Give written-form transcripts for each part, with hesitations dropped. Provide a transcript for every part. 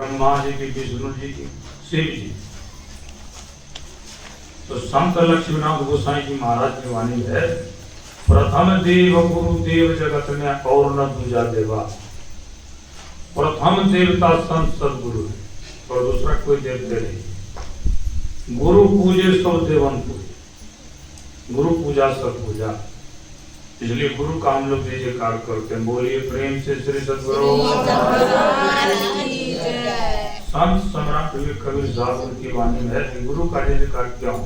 ब्रह्मा जी की, विष्णु जी की, शिव जी। तो संत लक्ष्मीनाथ गोसाई जी महाराज की वाणी है, प्रथम देव गुरु देव जगत में और न दूजा देवा। प्रथम देवता संत सदगुरु है और दूसरा कोई देवते नहीं। गुरु पूजे सब देवन पूजे, गुरु पूजा सब पूजा। इसलिए गुरु का हम लोग जय जयकार करते हैं। बोलिए प्रेम से श्री सद्गुरु। संत सम्राट कबीर साहब उनकी वाणी में है, गुरु का जय जयकार क्यों?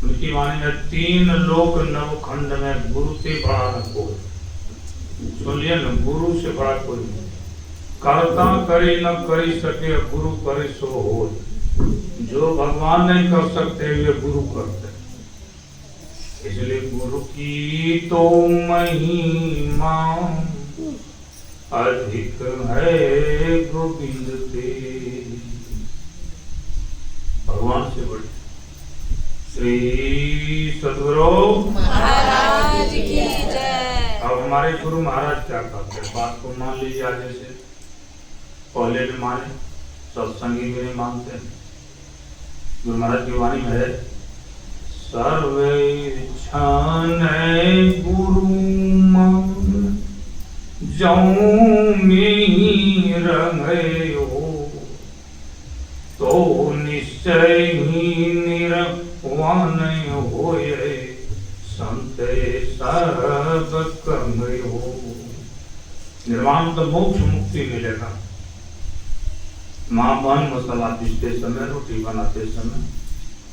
उनकी वाणी में तीन लोक नवखंड में गुरु से बड़ा न कोई। सुनिए न, गुरु से बड़ा कोई नहीं। करता करे न करी सके, गुरु करे सो हो। जो भगवान नहीं कर सकते वे गुरु करते। इसलिए गुरु की तो महिमा अधिक है गोविंद तेरी। भगवान से बड़े श्री सद्गुरु महाराज की जय। अब हमारे गुरु महाराज क्या कहते हैं, बात को मान लीजिए। आज से पहले भी माने, सत्संगी भी नहीं मानते। गुरु महाराज की वाणी में है, सर्वे छान गुरु मान जाऊं में रंगे हो, तो निश्चय ही निर्वाण होए, संते सब कंगे हो। निर्वाण तो मोक्ष मुक्ति मिलेगा। माँ बहन मसाला पीसते समय, रोटी बनाते समय,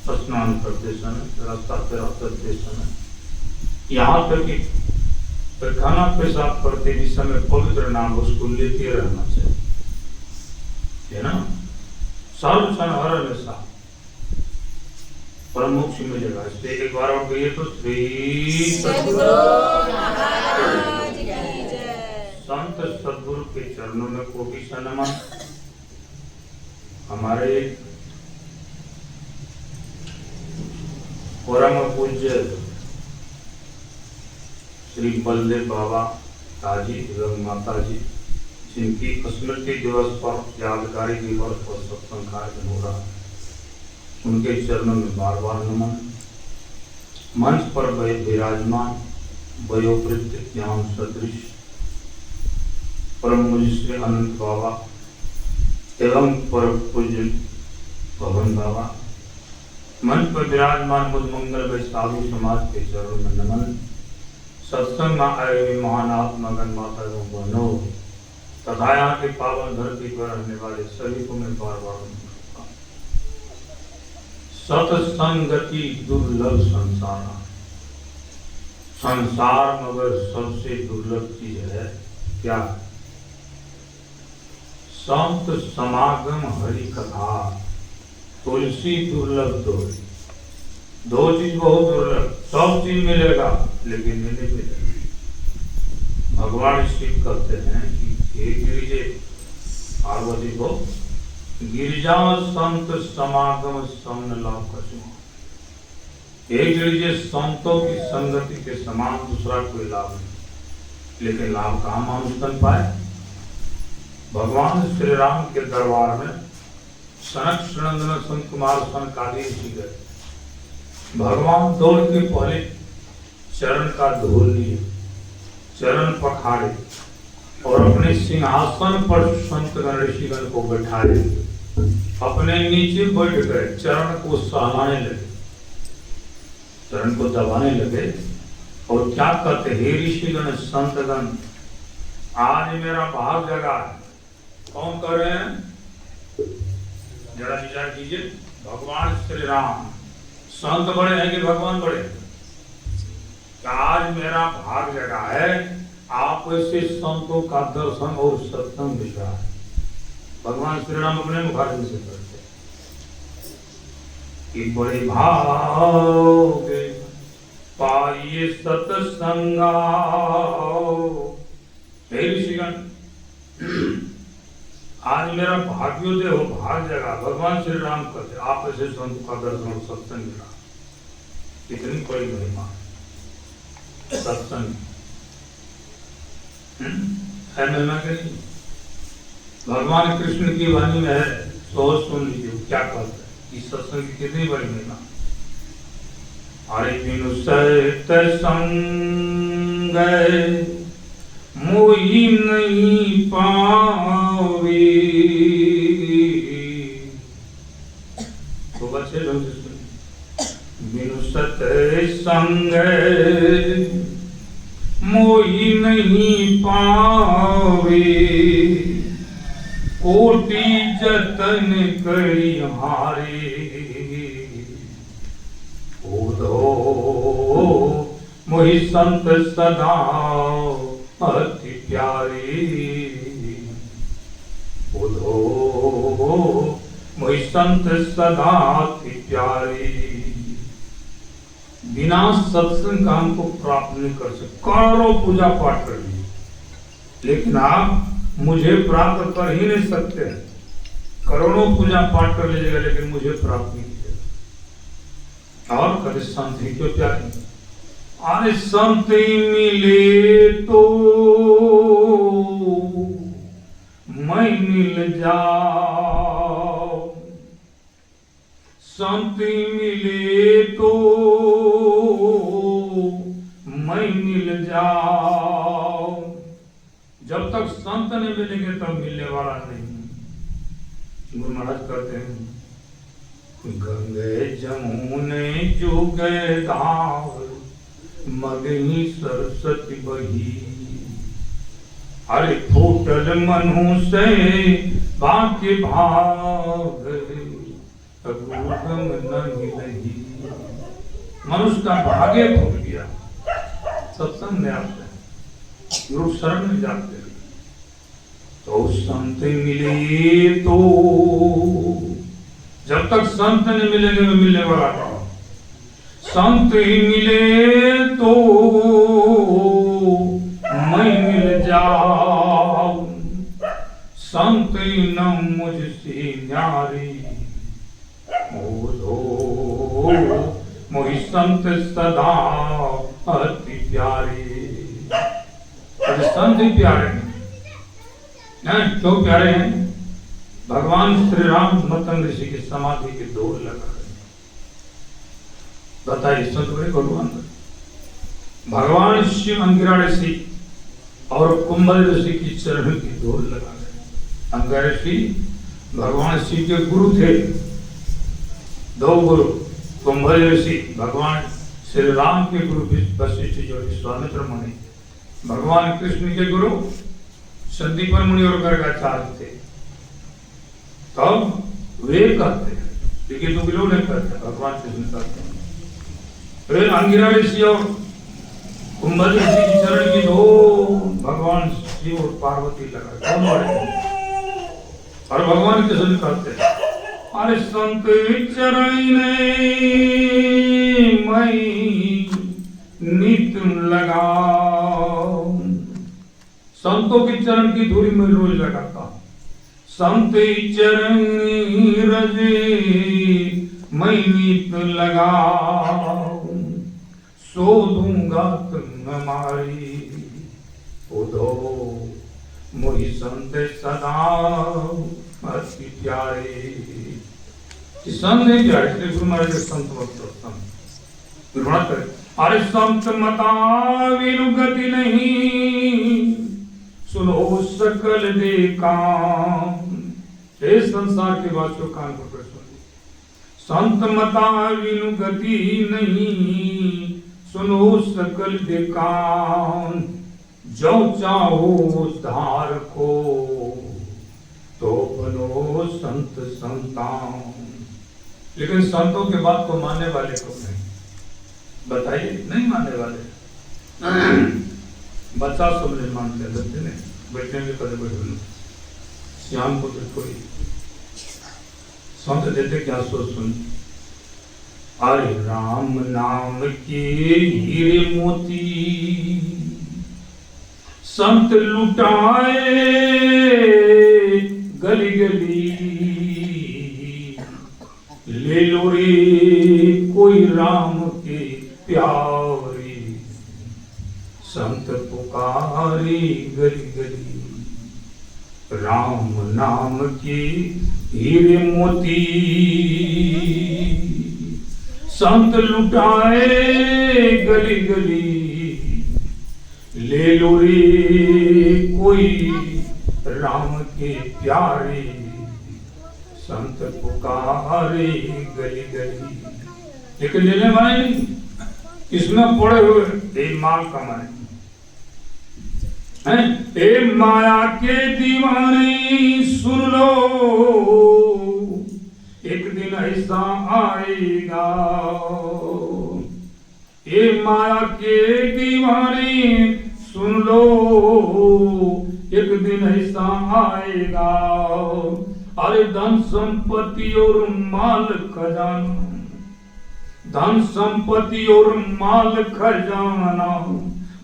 स्नान करते समय, रास्ता पे चलते समय, यहाँ तक कि खाना पेशाब करते भी समय पवित्र नाम उसको लेते रहना चाहिए, है ना। सर्व क्षण हर हमेशा परम मोक्ष मिलेगा। इसलिए एक बार और कहिए तो श्री सद्गुरु महाराज की जय। संत सद्गुरु के चरणों में कोटि सा नमन। हमारे परम पूज्य श्री बलदेव बाबा ताजी एवं माता जी, जिनकी स्मृति दिवस पर यादगारी दिवस पर सत्संग कार्यक्रम हो रहा, उनके चरणों में बार बार नमन। मंच पर विराजमान वयोवृद्ध ज्ञान सदृश परम पूज्य श्री अनंत बाबा एवं परम पूज्य भवन बाबा, मंच पर विराजमान बुद्ध मंगल व साधु समाज के चरणों में नमन। सत्संग में आए हुए महान आत्मगन माता एवं बहनों तथा यहाँ के पावन धरती पर रहने वाले सभी को मैं बार बार नमन करता हूँ। सत्संगति दुर्लभ संसार, संसार मगर सबसे दुर्लभ चीज है क्या? संत समागम हरि कथा, तुलसी दुर्लभ दो चीज बहुत दुर्लभ। सब चीज मिलेगा लेकिन नहीं मिलेगा। भगवान शिव कहते हैं कि हे गिरिजे पार्वती को, गिरिजा संत समागम समन लाभ कछु। हे गिरिजे, संतों की संगति के समान दूसरा कोई लाभ नहीं। लेकिन लाभ कहाँ मानुष पाए? भगवान श्री राम के दरबार में सनक सनंदन संत कुमार सनकादि ऋषि गए। भगवान दौड़ के पहले चरण का धूल लिए, चरण पखाड़े और अपने सिंहासन पर संतगण ऋषिगण को बैठाए। अपने नीचे बैठ गए, चरण को सहलाने लगे, चरण को दबाने लगे और क्या कहते, हे ऋषिगण संतगण, आज मेरा भाग जगा है। कौन कर रहे हैं? जरा विचार कीजिए। भगवान श्री राम। संत बड़े हैं कि भगवान बड़े? आज मेरा भाग जगा है, आप ऐसे संतों का दर्शन और सत्संग मिल रहा है। भगवान श्री राम अपने मुखारविंद से करते कि बड़े भाग पाइए सत्संगा। हे ऋषिगण, आज मेरा भाग्योदय हो, भाग जगा। भगवान श्री राम कहते आप ऐसे संत का दर्शन और सत्संग मिला। कितनी बड़ी महिमा सत्संग है। महिमा के नहीं भगवान कृष्ण की वाणी में है, तो सुन लीजिए क्या कहता है। इस सत्संग की कितनी बड़ी महिमा। अरे बिनु सत संग मोही नहीं पावे। तो बच्चे लोग सुनिए, बिनु सत संग मोही नहीं पावे। कोटि जतन करी हारे। ओधो मोहि संत सदा अति प्यारे। ओधो मोहि संत सदा अति प्यारे। बिना सत्संग का हमको प्राप्त नहीं कर सकते। करोड़ों पूजा पाठ कर ली, लेकिन आप मुझे प्राप्त कर ही नहीं सकते। करोड़ों पूजा पाठ कर लीजिएगा, लेकिन मुझे प्राप्त नहीं किया। और कभी संत ही क्यों प्यारे। अरे संत मिले तो मैं मिल जाऊं। संत मिले तो मैं मिल जाऊं। जब तक संत नहीं मिलेंगे तब मिलने वाला नहीं। गुरु महाराज कहते हैं, गंगे जमुने जुगे धार मगही सरस्वती बही। अरे फूटल मनु से बाके भाग नहीं। मनुष्य का भाग्य फूट गया, सत्संग में आते हैं, गुरु शरण में जाते हैं। तो संत मिले तो, जब तक संत नहीं मिलेंगे मैं मिलने वाला था। संत ही मिले तो मैं मिल जाऊं। संत ही न मुझसे न्यारी। ओधो मोहि संत सदा अति प्यारे। संत ही प्यारे हैं। क्यों प्यारे हैं? भगवान श्री राम मतंग ऋषि की समाधि के डोर लगा है। बताइए, संत बड़े भगवान। भगवान शिव अंगिरा ऋषि और कुंभल ऋषि की चरण की डोर लगा है। अंगिरा ऋषि भगवान शिव के गुरु थे, दो गुरु। कुंभल ऋषि भगवान श्री राम के गुरु वशिष्ठ जो विश्वामित्र मुनि, भगवान कृष्ण के गुरु संदीपन मुनि और गर्गाचार्य थे। तब वे कहते हैं, लेकिन तो लोग नहीं कहते, भगवान कृष्ण कहते हैं। फिर अंगिरा ऋषि और कुंभल ऋषि की चरण की दो भगवान शिव और पार्वती लगा और भगवान कृष्ण कहते हैं, अरे संत चरण मैं नित लगाऊं। संतों के चरण की धूली में रोज लगाता। संत चरण रजे मैं नित लगाऊं। सो दूंगा तुम हमारी। उधो मोहि संत सदा अति प्यारे। संत नहीं प्यारे, इसलिए गुरु महाराज के संत भक्त। अरे संत मता विनु गति नहीं, सुनो सकल दे काम। हे संसार के वाचो कान पकड़ सुनिए। संत मता विनु गति नहीं, सुनो सकल दे काम। जो चाहो उद्धार को, तो बनो संत संतान। लेकिन संतों के बात को मानने वाले को नहीं। बताइए, नहीं मानने वाले। बच्चा सब नहीं मानते, बच्चे नहीं बैठे में कदे बैठे श्याम को तो कोई संत देते क्या सोच सुन। अरे राम नाम के हीरे मोती संत लुटाए गली गली। ले लो रे कोई राम के प्यारे, संत पुकारे गली गली। राम नाम की हीरे मोती संत लुटाए गली गली, ले लो रे कोई राम के प्यारे, संत पुकारे गली गली। लेकिन लेने वाले नहीं, इसमें पड़े हुए एक माल कमाए हैं। ए माया के दीवाने सुन लो, एक दिन ऐसा आएगा। ए माया के दीवाने सुन लो, एक दिन ऐसा आएगा। अरे धन संपत्ति और माल खजाना, धन संपत्ति और माल खजाना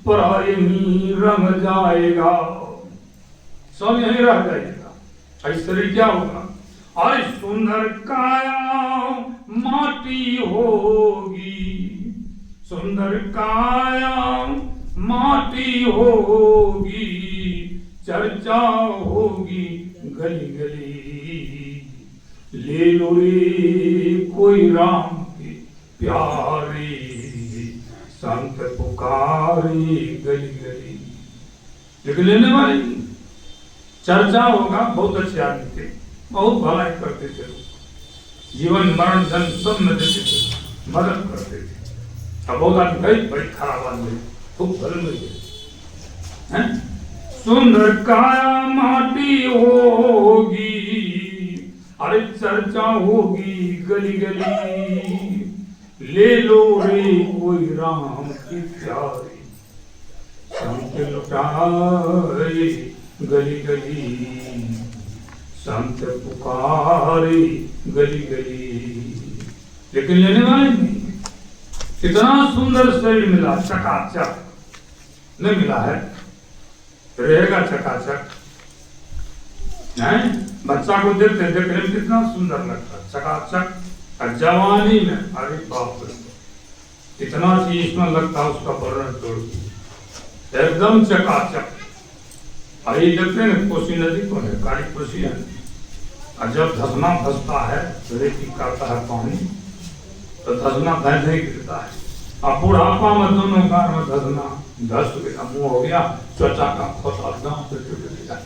पर यहीं रंग जाएगा, सब यहीं रह जाएगा। ऐश्वर्य क्या होगा? अरे सुंदर काया माटी होगी, सुंदर काया माटी होगी, चर्चा होगी गली गली। ले लो रे कोई राम के प्यारे, संत पुकारे गली गली। लेकिन लेने वाले नहीं, चर्चा होगा। बहुत अच्छे आदमी थे, बहुत भलाई करते थे, जीवन मरण धन सब में देते थे, मदद करते थे। अब बहुत आदमी भाई बड़ी खराब आदमी, खूब भले में हैं। सुंदर काया माटी होगी, अरे चर्चा होगी गली गली। ले लो रे कोई राम की प्यारी, संत लुटाए गली गली, संत पुकारे गली गली। लेकिन लेने वाले नहीं। कितना सुंदर शरीर मिला, चकाचक नहीं मिला है, रहेगा चकाचक। बच्चा को देखते देखने में कितना सुंदर लगता है, चकाचक। और जवानी में अरे बाप रे, कितना चीज इसमें लगता है, उसका वर्णन छोड़ एकदम चकाचक। अरे देखते हैं कोसी नदी को है, काली कोसी है, और जब धसना धसता है, रेती करता है पानी, तो धसना धस नहीं गिरता है। अब बुढ़ापा में दोनों कार में धसना धस गया, मुंह हो गया त्वचा का खोता, दांत पे टूट गया।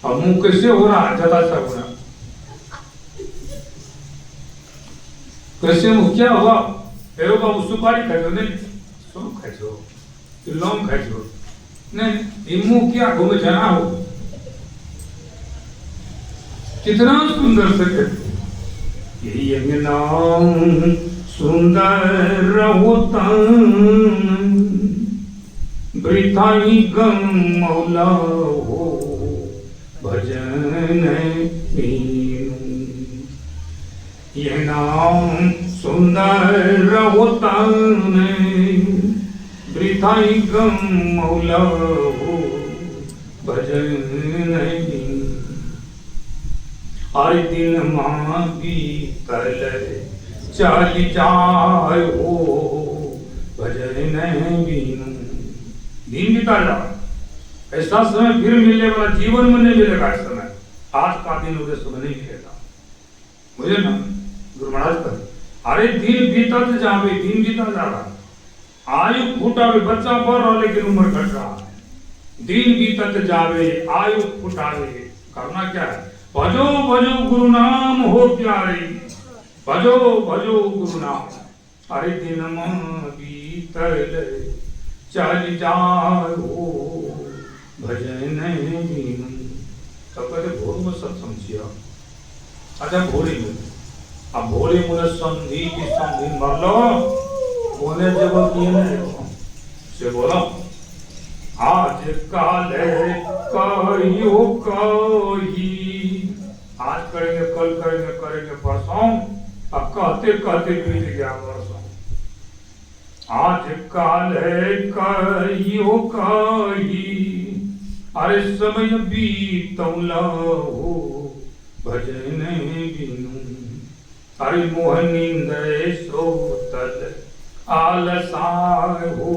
अब मुंह कैसे हो रहा है? जता सा हो रहा, कैसे मुंह क्या हुआ? एरो बाबू सुपारी खाइयो नहीं, सोम खाइयो, लौंग खाइयो नहीं, ये मुंह क्या घूमे जाना हो? कितना सुंदर से कहते, ये नाम सुंदर होता वृथाई गम मौला हो, भजन बीनु। ये नाम सुंदर होता वृथाई गम मौला हो, भजन बीनु। हर दिन माँ बीतल चल जाए हो, भजन बीनु। दिन बीता जा, ऐसा समय फिर मिलने वाला जीवन में नहीं मिलेगा। इस समय आज का दिन उधर समय नहीं मिलेगा, मुझे ना गुरु महाराज का। अरे दिन बीतत जावे, दिन बीता जा रहा, आयु फुटावे, बच्चा बढ़ रहा लेकिन उम्र घट रहा है। दिन बीतत जावे, आयु फुटावे, करना क्या है? भजो भजो गुरु नाम हो प्यारे, भजो भजो गुरु नाम। अरे दिन बीतल चल जाओ, भजन बीनु। तब कहते भोर में सत्संग किया। अच्छा भोरी में, अब भोरी मुझे संधि की संधि मर लो, बोले जब किए से बोला आज काल कहियो कही, आज करेंगे कल करेंगे करेंगे परसों, अब कहते कहते बीत गया वर्षों। आज काल कहियो कही, अरे समय बीतौला हो, भजन बीनु। अरे मोह नींद सोतल आलसाय हो,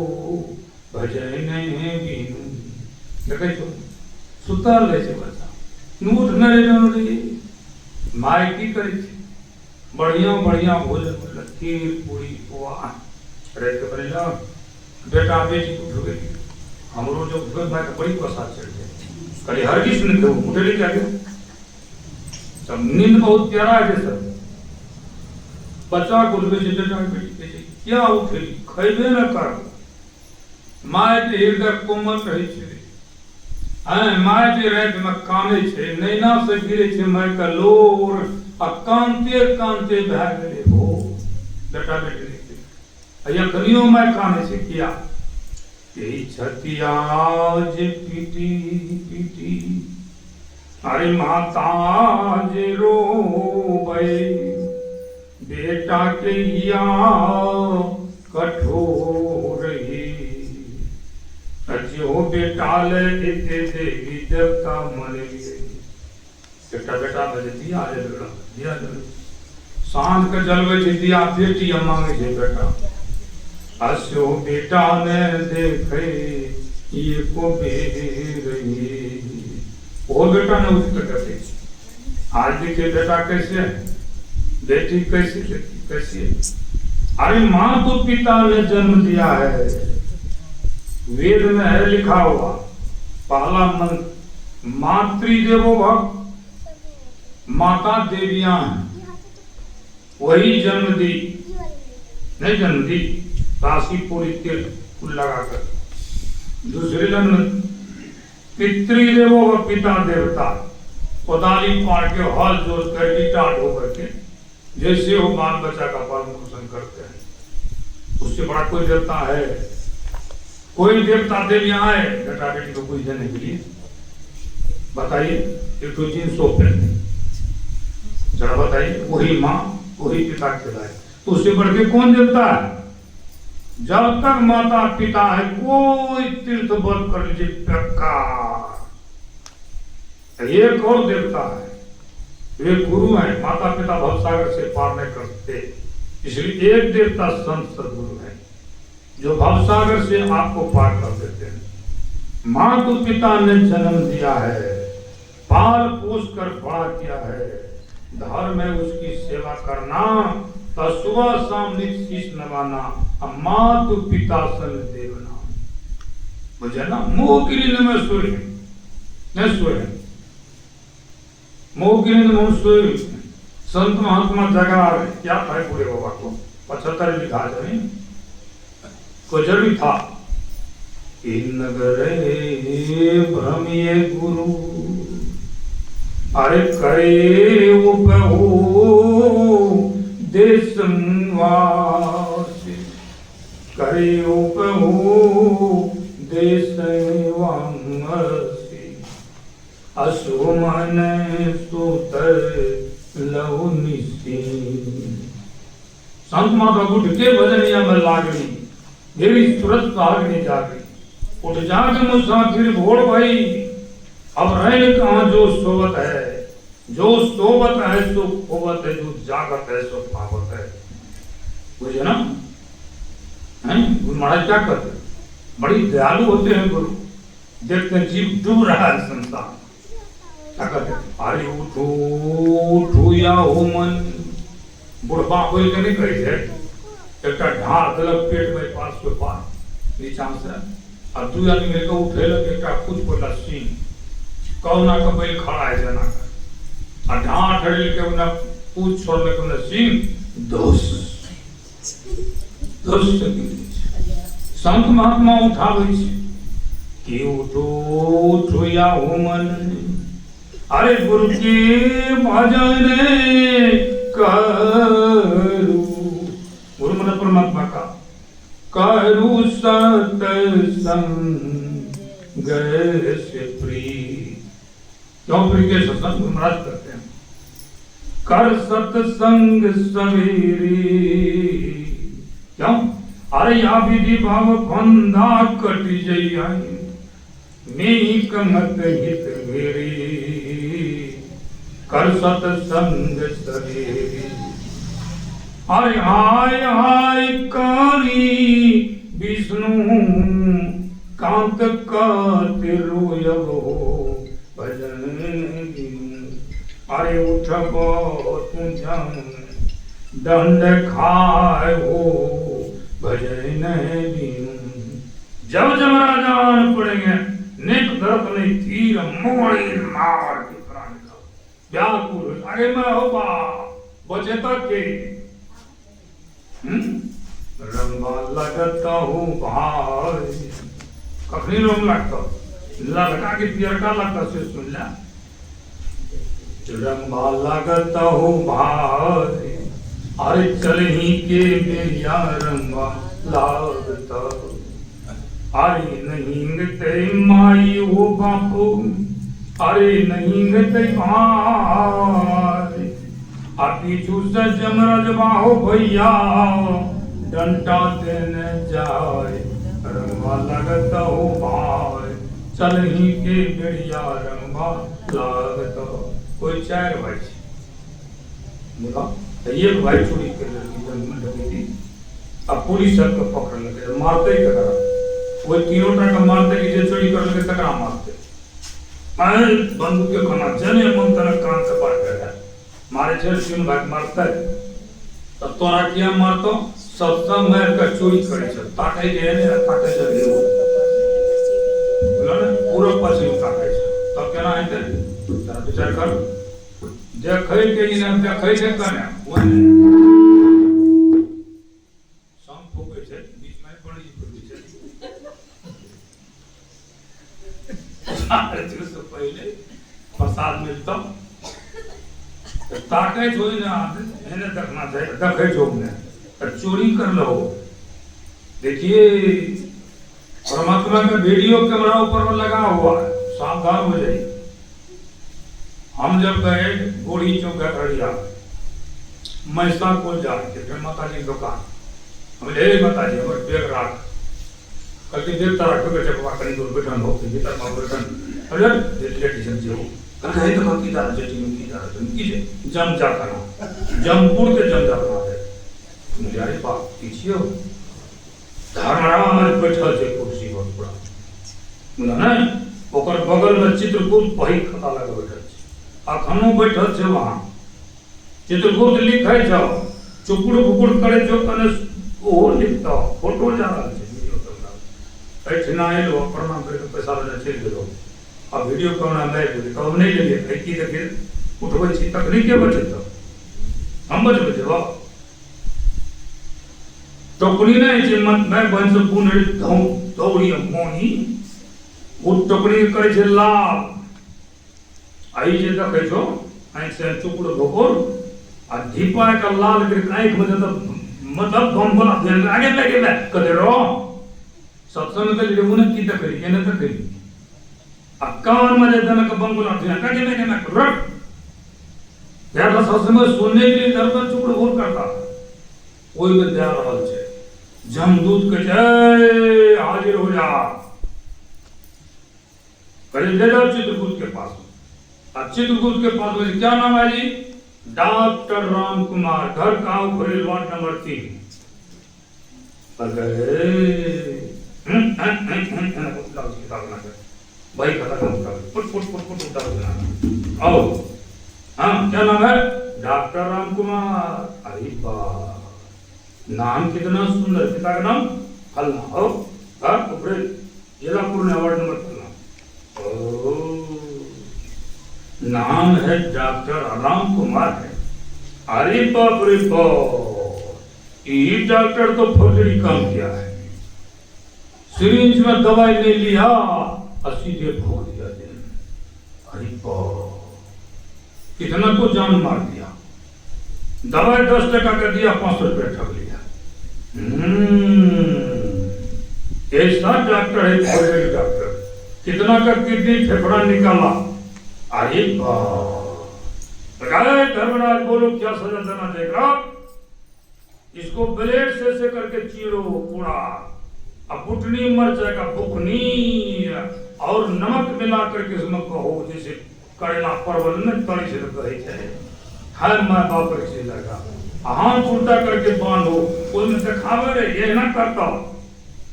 भजन बीनु। देखे तो सुतल रहे बच्चा, नूठ नरे रे माय की करे छे बढ़िया बढ़िया भोजन मतलब खीर पूरी पोहा रे के बनेला बेटा बेटी उठ गई हमरो जो घर में बड़ी प्रसाद चढ़ गई कहीं हर किस ने तो उठे क्या के सब नींद बहुत प्यारा है सर बच्चा को लगे बेटा बेटी कैसे क्या उठे खैबे न कर माय के हृदय कोमल रही छे माय के रात में काने छे नैना से गिरे छे माय का लोर आ कांते कांते भाग गए हो बेटा बेटी अया कनियो माय काने छे किया यही छतिया जे पीटी पीटी अरे माता जे रोवे बेटा के या कठोर ही जो बेटा ले इते देवी देवता मरे बेटा बेटा बजे दिया ले दिया सांझ के जलवे छे दिया बेटी मांगे छे बेटा असो बेटा ने देखे ये को बेरही वो बेटा ने उत्तर करते आज देखे बेटा कैसे है बेटी कैसी कैसी है अरे माँ तो पिता ने जन्म दिया है वेद में है लिखा हुआ पहला मंत्र मातृदेवो भव माता देवियां हैं वही जन्म दी नहीं जन्म दी राशि पूरी तिल लगाकर दूसरे जन्म पितृदेवो व पिता देवता कोदाली पाड़ के हल जोत कर टाट होकर के जैसे वो बाल बच्चा का पालन पोषण करते हैं उससे बड़ा कोई देवता है कोई देवता देवियां आए बेटा बेटी को कुछ देने के लिए बताइए एक तो जींस पहनते जरा बताइए वही माँ वही पिता खिलाए तो उससे बढ़ के कौन देवता है जब तक माता पिता है कोई तीर्थ बल कर लीजिए प्रकार एक और देवता है वे गुरु हैं माता पिता भवसागर से पार नहीं करते इसलिए एक देवता संत सदगुरु है जो भवसागर से आपको पार कर देते हैं माँ को पिता ने जन्म दिया है पाल पोष कर बड़ा किया है धर्म में उसकी सेवा करना तो सुबह शाम नित्य शीश नवाना माँ तो पिता सन देवना मुझे ना मोह की नींद में सोए नहीं सोए मोह की नींद में सोए संत महात्मा जगा रहे क्या था पूरे बाबा को 75 लिखा जाए को जरूरी था नगर भ्रमिये गुरु अरे करे उपहो देशवासी करे उपहो देशवासी असुमन सुतर लहु निसी संत माता उठ के भजनिया में लागनी मेरी सूरत सागनी जागी उठ जाके मुसाफिर भोर भाई अब रहन कहाँ जो सोवत है जो सोवत है सो खोवत है जो जागत है सो पावत है बुझे ना गुरु महाराज क्या करते बड़ी दयालु होते हैं गुरु देखते हैं जीव डूब रहा है संसार क्या करते अरे उठो उठो या हो मन बुढ़बा कोई के नहीं कही है एक ढार दलक पेट में 500 पार नीचा से और दू आदमी मिलकर उठे लगे कुछ बोला सीन कौना का बैल खड़ा है जना का और ढार ठड़ी के उन्हें पूछ छोड़ने के उन्हें सीन दोष संत महात्मा उठावे कि उठो उठो या हो मन अरे गुरु के भजन करू गुरु मन परमात्मा का करू सत्संग से प्रीत क्यों प्रिय के सत्संग महाराज करते हैं कर सत्संग सवेरे क्यों अरे या विधि भाव फंदा कट जइया मैं कमत हित मेरे कर सत्संग सवेरे अरे हाय हाय कारी विष्णु कांत का तिरुयव भजन अरे उठ तू जम दंड खाए हो भजय नहीं दीन। जब जमराजान पड़ेंगे नेक दर्द नहीं तीर मोड़ी मार के प्राण का व्याकुल। अरे मैं हो बा बचे तक के रंगा लगता हूँ भाई कखनी रंग लगता लड़का के पियरका लगता से सुन ला। रंगा लगता हूँ भाई अरे चल ही के मेरिया रंगा लागता। अरे नहीं गते माई हो बापू अरे नहीं गते भाई पीछू से जमरज बाहो भैया डंटा देने जाए। रंगा लगता हो भाई चल ही के बेड़िया रंगा लागता। कोई चार भाई देखा एक भाई चोरी कर लगी थी। अब पुलिस सबको पकड़ लगे मारते ही टकरा वो तीनों टका मारते कि जो चोरी कर लगे टकरा मारते। मैं बंदूक के खाना जने मन तना कान से पार कर गया मारे चल तीन भाई मारता है तब तोरा किया मारतो सत्संग में का चोरी करे छ ताके जे ने ताके छ लेव बोला ना पूरा पछी ताके छ तब केना हेते जरा विचार कर जे खै के इन हम खै के कने वो सम फूके छ बीच में पड़ी फूके छ अरे जो पहले प्रसाद मिलता ताके जोई ना એને देखना चाहिए देखे जोग ने चोरी कर लो। देखिए परमात्मा का वीडियो कैमरा ऊपर लगा हुआ है सावधान हो जाइए। हम जब गए बूढ़ी चौक गठरिया मैसा को जाके फिर माता जी दुकान हम ले माता जी और बेग राख कल के देर तरह के बेटे बाबा कहीं दूर बैठन हो के भीतर में बैठन अरे लेडीजन जी हो कल है तो की दादा जेटी में की दादा तुम की जम जा करना जमपुर के जम जा करना है मुझे बाप पीछे हो धर्मराज बैठल छे कुर्सी पर पूरा बोला ना ओकर बगल में चित्रकूट बही खाता लगा बैठल छे अखनो बैठल छे वहां चित्रकूट लिखै छ चुकुड़ फुकुड़ करे जो कने ओ लिखता फोटो जा रहा छे वीडियो कैमरा बैठना है लो प्रणाम करके पैसा ले चल गेलो। अब वीडियो कैमरा ले गेल तो नहीं ले लिए की देखे उठबै छी तकनीक के बचे तो हम बच बचवा टोकरी नहीं छे मन मैं बन से पुनः दौड़ी मोनी वो टोकरी करे छे लाल आई जे देखे छो आंख से चुकुड़ भोकोर आ धीपा का लाल के आंख में तो मतलब बम बोला ध्यान आगे लगे ले कदे रो सत्संग के लिए उन्हें की तकरी केने तकरी आ कान में देना का बम बोला ध्यान आगे लगे ना रट यार सत्संग सुनने के लिए दर पर चुकुड़ भोर करता कोई में दे रहल छे जमदूत के जय हाजिर हो जा करे ले जाओ चित्रकूट के पास। अब चित्रकूट के पास में क्या नाम है जी डॉक्टर राम कुमार घर गांव घोरेल वार्ड नंबर 3। भाई खत्म कर पुट पुट पुट पुट उतार आओ हाँ क्या नाम है डॉक्टर राम कुमार। अरे वाह नाम कितना सुंदर पिता का नाम फलना हो ऊपर जिला पूर्ण वार्ड नंबर फलना नाम है डॉक्टर राम कुमार है। अरे बाप रे बाप ये डॉक्टर तो फर्जरी काम किया है सिरिंज में दवाई ले लिया और सीधे भोग दिया दिन। अरे बाप कितना को जान मार दिया दवाई 10 टका का दिया 500 रुपया ठग लिया। ऐसा डॉक्टर है फर्जरी डॉक्टर कितना का किडनी फेफड़ा निकाला। अरे धर्मराज बोलो क्या सजा देना देगा इसको ब्लेड से करके चीरो पूरा अब बुटनी मर जाएगा बुकनी और नमक मिला करके इसमें कहो जैसे करेला परवल में तड़ी से कहे जाए हर माँ बाप से लगा हाथ उल्टा करके बांधो उसमें से खावे रे ये ना करता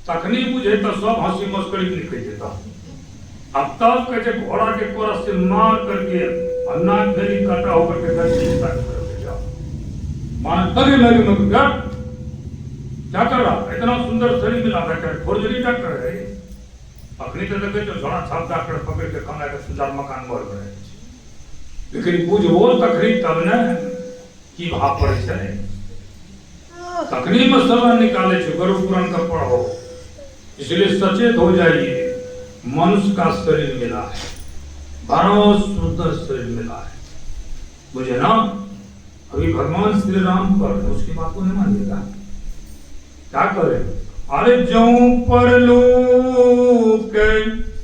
तखनी बुझे तो सब हंसी मस्करी निकल देता। अब तब कहते घोड़ा के कोरस से मार करके अन्ना फेरी काटा होकर के दर्शन कर जाओ। मान तगे लगे मगर क्या कर रहा? इतना सुंदर शरीर मिला था, क्या फोर्जरी डॉक्टर है? अपनी तरह के जो झोड़ा छाप डॉक्टर पकड़ के कमाए का सुंदर मकान बोल रहे, लेकिन पूछ बोल तकरीब तब न की भाव पड़े चले तकनी मसला निकाले छे गुरु पुराण का पढ़ो। इसलिए सचेत हो जाइए, मनुष्य का शरीर मिला है, बहुत सुंदर शरीर मिला है, मुझे ना। अभी भगवान श्री राम पर उसकी बात को नहीं मानिएगा, क्या करे? अरे जऊं परलोक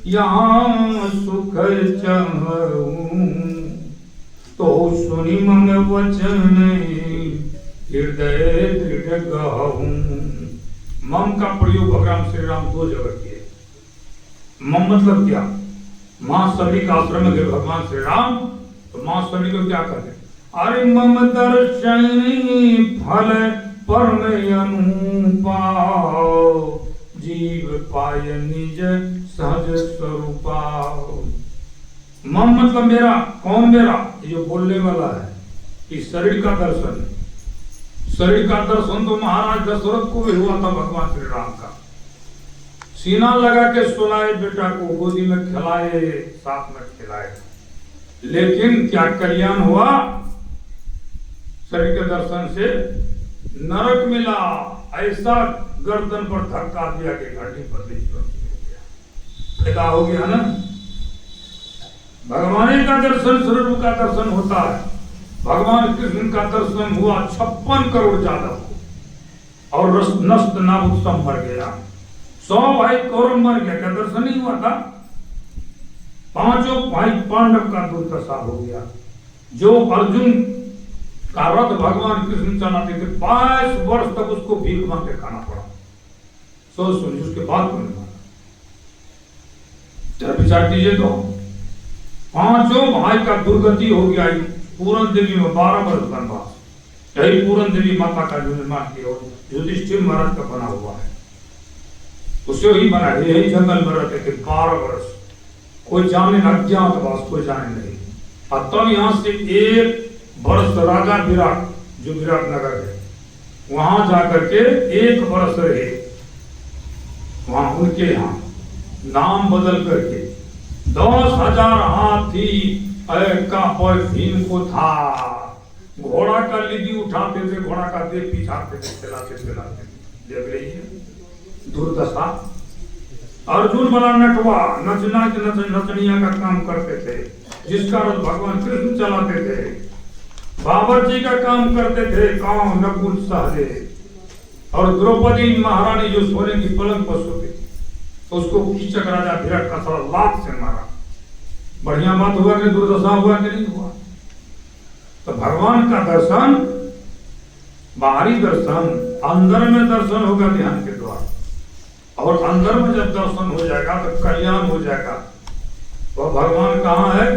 यहाँ सुख चाहूं, तो सुनी मम वचन हृदय दृढ़ गाऊं। मम का प्रयोग भगवान श्री राम दो जगह किए। मम मतलब क्या? मां सभी का आश्रम में गए भगवान श्री राम, तो मां सभी को क्या कहते? अरे मम दर्शन फल परम अनुपा, जीव पाय निज सहज स्वरूपा। मम मतलब मेरा। कौन मेरा? ये बोलने वाला है कि शरीर का दर्शन। शरीर का दर्शन तो महाराज दशरथ को भी हुआ था भगवान श्री राम का। सीना लगा के सुलाए बेटा को, गोदी में खिलाए, साथ में खिलाए, लेकिन क्या कल्याण हुआ? शरीर के दर्शन से नरक मिला। ऐसा गर्दन पर धक्का दिया कि घाटी पर पैदा हो गया ना। भगवान का दर्शन, स्वरूप का दर्शन होता है। भगवान कृष्ण का दर्शन हुआ 56 करोड़ जादव को, और नष्ट नाबुद सब मर गया। 100 भाई कौरव मर गया, क्या दर्शन नहीं हुआ था? 5 भाई पांडव का दुर्दशा हो गया। जो अर्जुन का रथ भगवान कृष्ण चलाते थे, 22 वर्ष तक उसको भीख मांग के खाना पड़ा। सोच सुनिए, उसके बाद को नहीं माना। जरा विचार कीजिए तो 5 भाई का दुर्गति हो गया। पूरन देवी में 12 वर्ष वनवास। यही पूरन देवी माता का जो निर्माण किया युधिष्ठिर महाराज का बना हुआ है, उसे ही बना। यही जंगल में रहते थे 12 वर्ष, कोई जाने अज्ञातवास, कोई जाने नहीं। और तब यहाँ से 1 वर्ष राजा विराट, जो विराट नगर है, वहां जाकर के 1 वर्ष रहे। वहां उनके यहाँ नाम बदल करके 10,000 हाथी का भीम को था। घोड़ा का लिदी उठाते थे, घोड़ा का देह पिछाते थे, चलाते चलाते। देख रही है दुर्दशा। अर्जुन बना नटवा, नचना नचनिया का काम करते थे, जिसका रथ भगवान कृष्ण चलाते थे। बाबरजी का काम करते थे, कौन? नकुल सहदेव। और द्रौपदी महारानी जो सोने की पलंग पर सोती, तो उसको कीचक राजा विराट का थोड़ा लात से मारा। बढ़िया बात हुआ कि दुर्दशा हुआ कि नहीं हुआ? तो भगवान का दर्शन, बाहरी दर्शन, अंदर में दर्शन होगा ध्यान के द्वारा। और अंदर में जब दर्शन हो जाएगा तो कल्याण हो जाएगा। वह भगवान कहाँ है?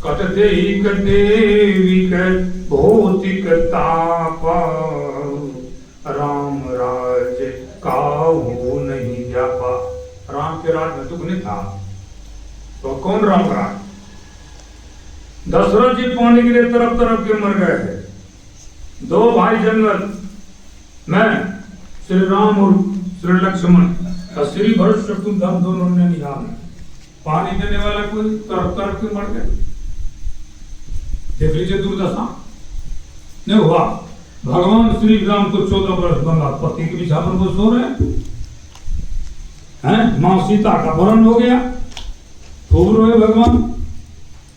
कटते ही देवी भौतिक ताप, राम राज काहू नहीं व्यापा। राम के राज में दुख नहीं था, तो कौन राम राज? दशरथ जी पानी के लिए तरफ तरफ के मर गए थे। 2 भाई जंगल में, श्री राम और श्री लक्ष्मण, और श्री भरत शत्रुघ्न दोनों ने निहाल पानी देने वाला कोई तरफ तरफ के मर गए। देख लीजिए दुर्दशा नहीं हुआ। भगवान श्री राम को 14 वर्ष बंगा पति के बिछा पर वो सो रहे हैं। मां सीता का वरण हो गया, खूब रोए भगवान।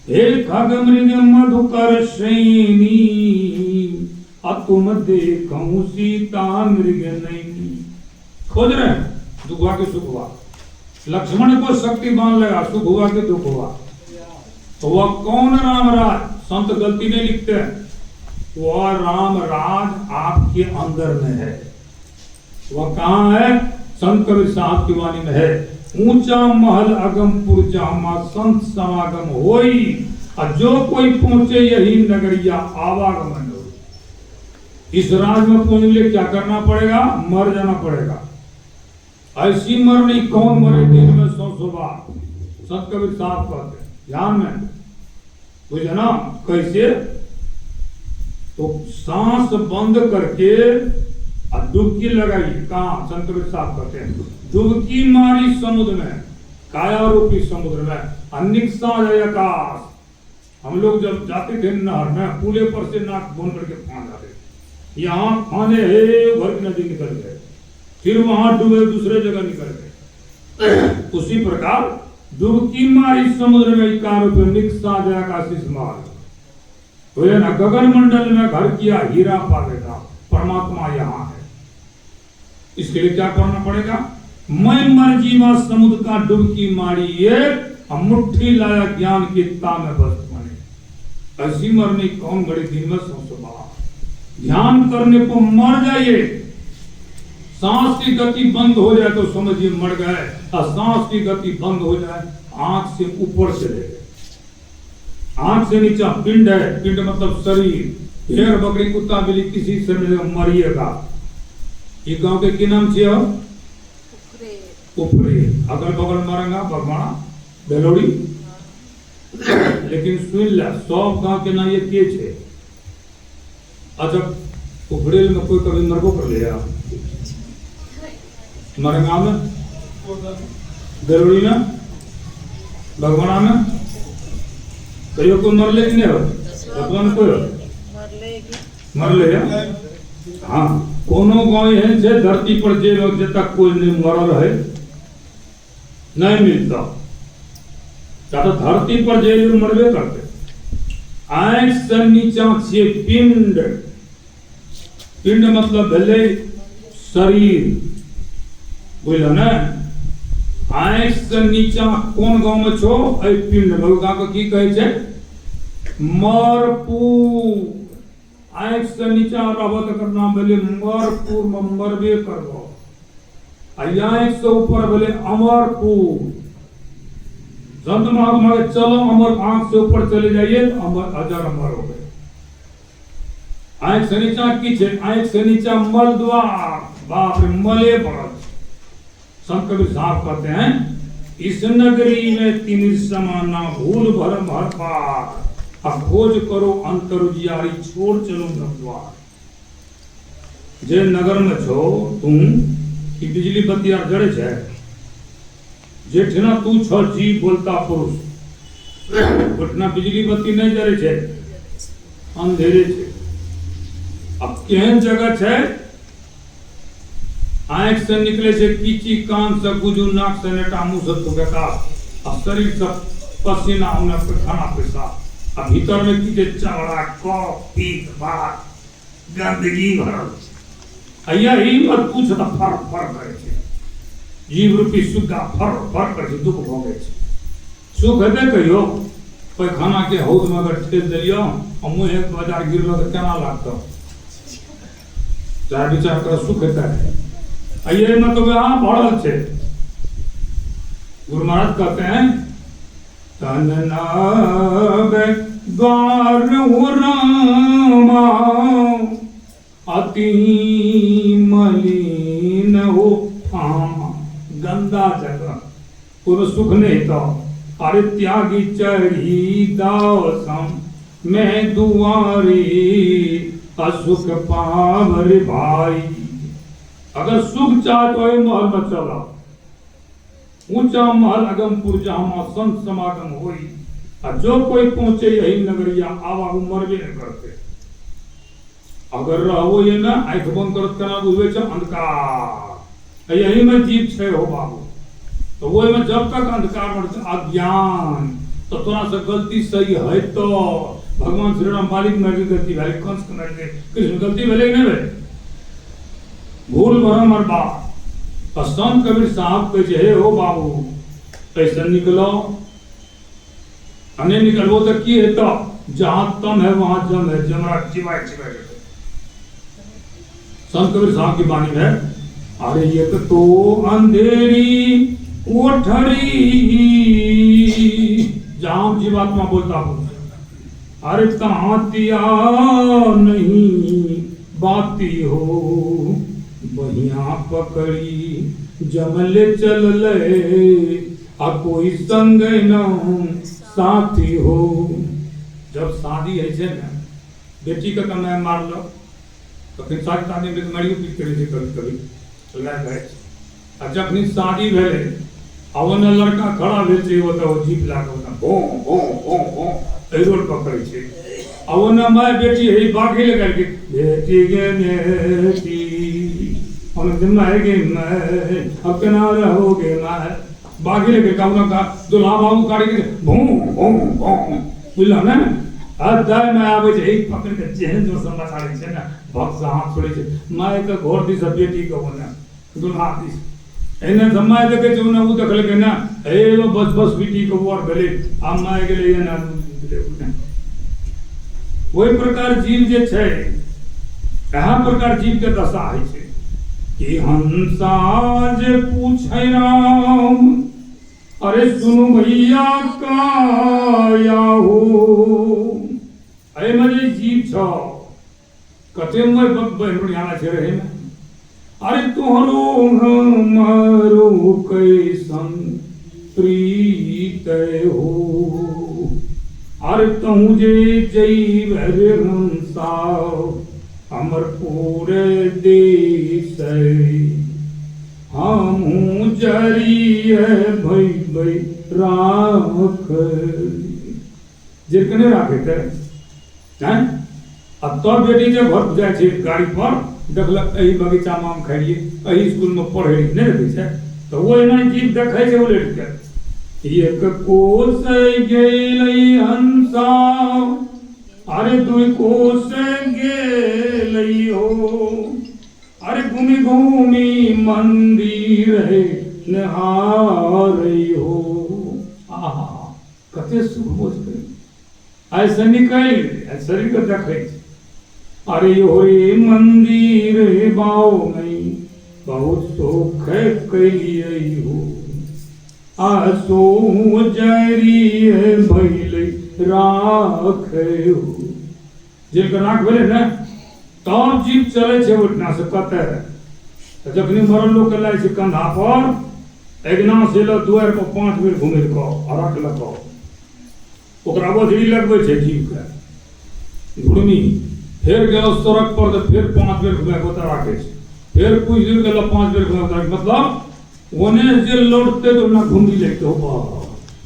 हे खग मृग मधुकर श्रेणी, तुम देखूं सीता मृग नहीं। खोज रहे हैं, दुख हुआ कि सुख हुआ? लक्ष्मण को शक्तिमान लगा, सुख हुआ कि दुख हुआ? तो वह कौन राम राज? संत गलती नहीं लिखते हैं। वह राम राज आपके अंदर में है। वह कहाँ है? संत कबीर साहब की वाणी में है, ऊंचा महल अगमपुर जहाँ संत समागम होई, और जो कोई पहुंचे यही नगरिया आवागमन हो। इस राज में पहुंचने के लिए क्या करना पड़ेगा? मर जाना पड़ेगा। ऐसी मरनी कौन मरे दिन में 100 बार? संत कबीर साहब कहते हैं, ध्यान में। बुझे ना कैसे? तो सांस बंद करके और डुबकी लगाइए। कहाँ? संत कबीर साहब कहते हैं डुबकी मारी समुद्र में, काया रूपी समुद्र में, अनिक्सा आकाश। हम लोग जब जाते थे नहर में, पुले पर से नाक बोन करके फान जाते, यहाँ फाने हे भर की नदी निकल गए, फिर वहां डूबे दूसरे जगह निकल गए। उसी प्रकार डुबकी मारी समुद्र में इकार रूपी निक्सा आकाश मार तो ये ना गगन मंडल में घर किया हीरा पावेगा, परमात्मा यहाँ है। इसके लिए क्या करना पड़ेगा? मैं मर जीवा समुद्र का डुबकी मारी ये, मुट्ठी लाया ज्ञान की ता में बस बने। ऐसी मरनी कौन बड़े दिन में सोचबा। ध्यान करने को मर जाइए, सांस की गति बंद हो जाए तो समझिए मर गए, और सांस की गति बंद हो जाए आंख से ऊपर चले गए। आंख से नीचा पिंड है, पिंड मतलब शरीर। भेड़ बकरी कुत्ता बिल्ली किसी से मरिएगा। ये गांव के की नाम छे? उपरे। अगल बगल मरेगा भगवाना बेलोड़ी। लेकिन सुन ले, सब गांव के नाम ये के छे। अच्छा उपरेल में कोई कभी मरबो कर लिया? मरेगा में, बेलोड़ी में, भगवाना में कहियो को मर ले कि नहीं हो? भगवान को मर ले। हाँ, कोनो गाँव है जे धरती पर जे लोग जे तक कोई नहीं मरल है नहीं मिलता। क्या तो धरती पर जे लोग मरबे करते। आंख से नीचा छे पिंड। पिंड मतलब भले शरीर, बुझल ना? आंख से नीचा कौन गांव में छो? ऐ पिंड में गांव की कहे छे? मरपुर। आंख से नीचा रहबो तो करना भले मरपुर में मरबे करबो। आंख से ऊपर भले अमरपुर। संत महात्मा के चलो अमर, आंख से ऊपर चले जाइए तो अमर अजर अमर हो गए। आंख से नीचा की छे? आंख से नीचा मल द्वार। बाप रे, मले पड़त। संत कबीर साहब कहते हैं इस नगरी में तीन समाना भूल भरम हर पार, खोज करो अंतर उजियारी छोड़ चलो द्वार। जे नगर में छो तुम की बिजली बत्ती आर जड़े छे, जेठना तू छो जी बोलता पुरुष, उठना बिजली बत्ती नहीं जड़े छे, अंधेरे छे। अब केहन जगह छे? आंख से निकले से कीची, कान से गुजू, नाक से नेटा, मुंह से थूकेगा, और शरीर से पसीना होने पे खाना पैसा, और भीतर में कीचे चमड़ा, कफ, पीत, बात, गंदगी भरल। यही मत पूछ तो फर फर करे छे। जीव रूपी सुग्गा फर फर करे दुख भोगे छे। सुख हेबे कहियो पैखाना के हौद में अगर ठेल दिलियो और मुंह एक बाजार गिरलो तो केना लागतो? चाहे विचार कर सुख हेता है। ये मतलब यहाँ बढ़ल छे। गुरु महाराज कहते हैं तन नावे द्वार रामा अति मलिन हो आमा। गंदा जगह कोई सुख नहीं तो अरे त्यागी चढ़ी दासम मैं दुआरी असुख पावर भाई। अगर सुख चाहे तो महल में चला, ऊंचा महल अगमपुर जहां संत समागम होई, और जो कोई पहुंचे यही नगरिया आवा मरबे नहीं करते। अगर रहो ये ना आंख बंद करत करना बुझे छ अंधकार, यही में जीव छे हो बाबू। तो वो में जब तक अंधकार में अज्ञान, तो थोड़ा सा गलती सही है तो भगवान श्री राम बालिक में गलती भले, कंस में कृष्ण गलती भले नहीं भले, भूल भरम और बात। तो संत कबीर साहब कहे हो बाबू ऐसा निकलो, अने निकलबो तो की है तो जहां तम है वहां जम है, जमरा चिवाय चिवाय। संत कबीर साहब की वाणी है अरे ये तो अंधेरी कोठरी, जहां जीवात्मा बोलता हूं अरे कहां दिया नहीं बाती हो, बहिया पकड़ी जमले चल ले, आ कोई संग न साथी हो। जब शादी है छे ना बेटी के कमाए मारलो तो फिर शादी में मारियो पीट करे छे कभी कभी लाइक है। आ जखनी शादी भेले अवन लड़का खड़ा भेल छे वो तो जीप लागो ना भो भो भो भो ए रोड पकड़े छे अवन माय बेटी है बागे लगा के बेटी गे बेटी और जमाए गे मैं अपना रहोगे मैं बागे लगे काउना का दुल्हा बाबू काढ़ी के भो भो भो बुझला ना अदाय में आवे छे एक पकड़ के जेहन जो समाचार छे ना भक्त हाथ छोड़े छे माय के घर दी सब बेटी को ना दुल्हा दी एने समय देखे जो ना वो देखले के ना ए वो बस बस बेटी को और गले आ माय गेले ना वही प्रकार जीव जे छे कहा प्रकार जीव के दशा है छे कि हंसा जे पूछे राम अरे सुनो भैया काया हो अरे मजे जीव छो कते में बहरुनियाना छे रहे में अरे तोहरो हमारो कैसन प्रीत हो अरे तहु जे जैव रे हंसा हमर पूरे देश हमहू जरिए भई भई राख जिरकने राखे थे हैं अब तो बेटी जब घर जाए छे गाड़ी पर देखलक एही बगीचा में हम खाइए एही स्कूल में पढ़े नहीं रहे छे तो वो एना जीव देखे छे वो लेट के एक कोस गेलै हंसा अरे दुई कोस गेलै हो अरे घूमी घूमी मंदिर है नहारई हो आहा कते सुख बोझ गई ऐसे निकल शरीर को देखे अरे होरे मंदिर बाओ नहीं बहुत सुख कैलिए हो आसो जरी भैले राख हो जिनका राख भेले ना तब जीव चले छे उठना से कते तो जखनी मरल लोग के लाइ छे कंधा पर एकना से ल दुआर पर 5 बेर घुमे को अरक लको ओकरा बधरी लगबै छे जीव के घुड़मी फिर गेलो सड़क पर तो फिर 5 बेर घुमे को राखे छे फिर कुछ दूर गेलो 5 बेर घुमे को मतलब ओने जे लौटते तो ना घुमरी लेके हो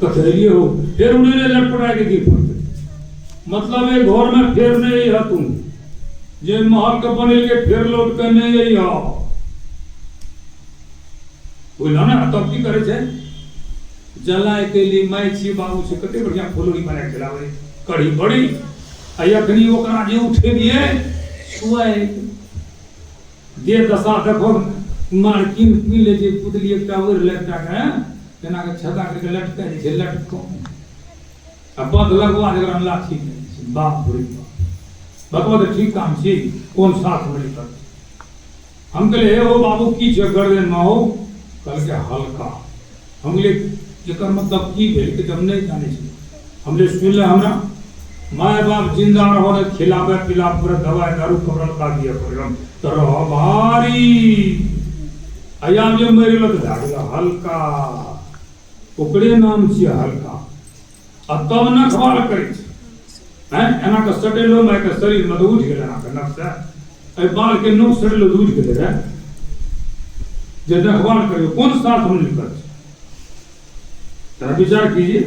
कथैलिए हो फिर उन्हें लटपटा के गिर पड़ते मतलब ये घर में फिर नहीं है तुम जे महल के बनिल के फिर लौट के नहीं यही हो बोला ना तब की करे छे जलाए के लिए माई छी बाबू से कते बढ़िया फुलड़ी बना के लावे कड़ी बड़ी अयखनी ओकरा जे उठे दिए सुआए दे दशा देखो मार किन ले जे पुतली एकटा और लटका के केना के छदा करके लटका जे लटको अब बद लगवा जकरा लाठी बाप रे भगवत ठीक काम छी कौन साथ मिल कर हम कहले हे ओ बाबू की छ गर्दन में हो कल के हल्का हम ले एकर मतलब की भेल के हम नहीं जाने छी हमले सुनले हमरा माय बाप जिंदा रहो ने खिलावे पिलावे पर दवाई दारू कपड़ा का दिया करम तर भारी आयाम जो मेरे लत धागला हल्का ओकरे नाम छी हल्का अब तब न खवाल करे हैं एना का सटेलो मैं के शरीर में उठ गेला ना के नक्शा ए बाल के नो सटेलो उठ गेले रे जे देखभाल करियो कौन साथ हम निकल जरा विचार कीजिए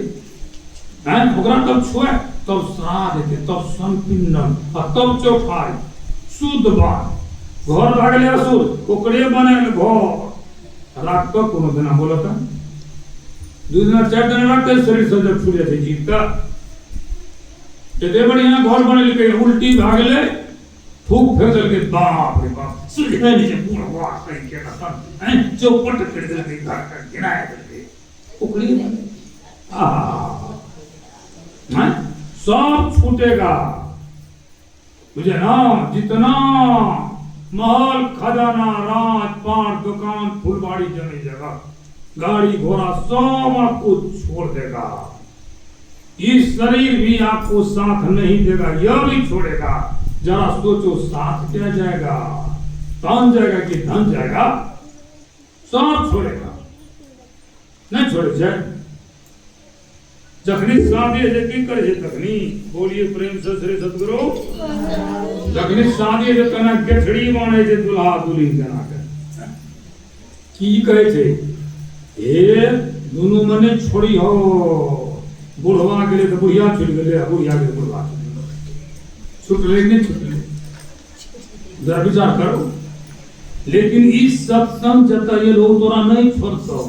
हैं ओकरा तब छुए तब श्राद्ध के तब संपिंडन और तब चौथाई शुद्ध बात घर भागले असुर ओकरे बनल घर रात को कोनो बिना बोलता 2 दिन 4 दिन रखते शरीर से जब छूट जाते जीव का ते बढ़िया घर बनल के उल्टी भागले फूक फेंकल के बाप रे बाप सुलझे नीचे पूरा वाह कहीं के ना हैं चौपट कर दे के घर का किराया करके ओकरी हैं सब छूटेगा मुझे ना जितना महल खजाना राज पाट दुकान फुलबाड़ी जमी जगह गाड़ी घोड़ा सब आपको छोड़ देगा इस शरीर भी आपको साथ नहीं देगा यह भी छोड़ेगा जरा सोचो साथ क्या जाएगा कौन जाएगा कि धन जाएगा सब छोड़ेगा नहीं छोड़े जाए जखनी शादी है की करे छे तखनी बोलिए प्रेम से श्री सतगुरु जखनी शादी है तना गेठड़ी बाणे छे दुल्हा दुल्ही जना के की कहे छे ए दोनों मने छोड़ी हो बुढ़वा गेले तो बुढ़िया छूट गेले बुढ़िया गेले बुढ़वा छूटले नहीं छूटले जरा विचार करो लेकिन इस सत्संग जता ये लोग तोरा नहीं छोड़तो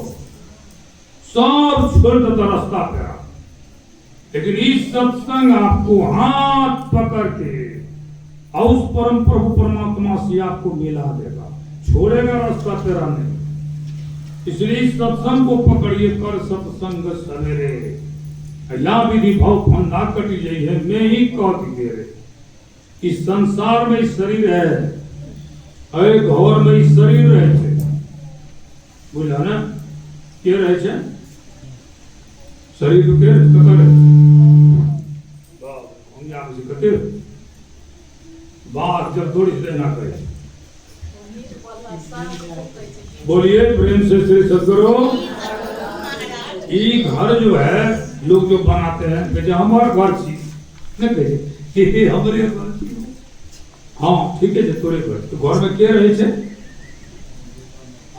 सब छोड़ देता रास्ता पे लेकिन इस सत्संग आपको हाथ पकड़ के और उस परम प्रभु परमात्मा से आपको मिला देगा छोड़ेगा रास्ता तेरा नहीं इसलिए इस सत्संग को पकड़िए कर सत्संग सवेरे या विधि भाव फंदा कटी जाई है मैं ही कह गे इस संसार में शरीर है अरे घर में इस शरीर रहे छे बोला ना के रहे छे शरीर के कतर बाप हम यहां से कते बात जब थोड़ी से ना करे बोलिए प्रेम से श्री सतगुरु ये घर जो है लोग जो बनाते हैं कहते हमारा घर छी न कहते ये हमारे घर छी हाँ ठीक है तोरे घर तो घर में के रहे छे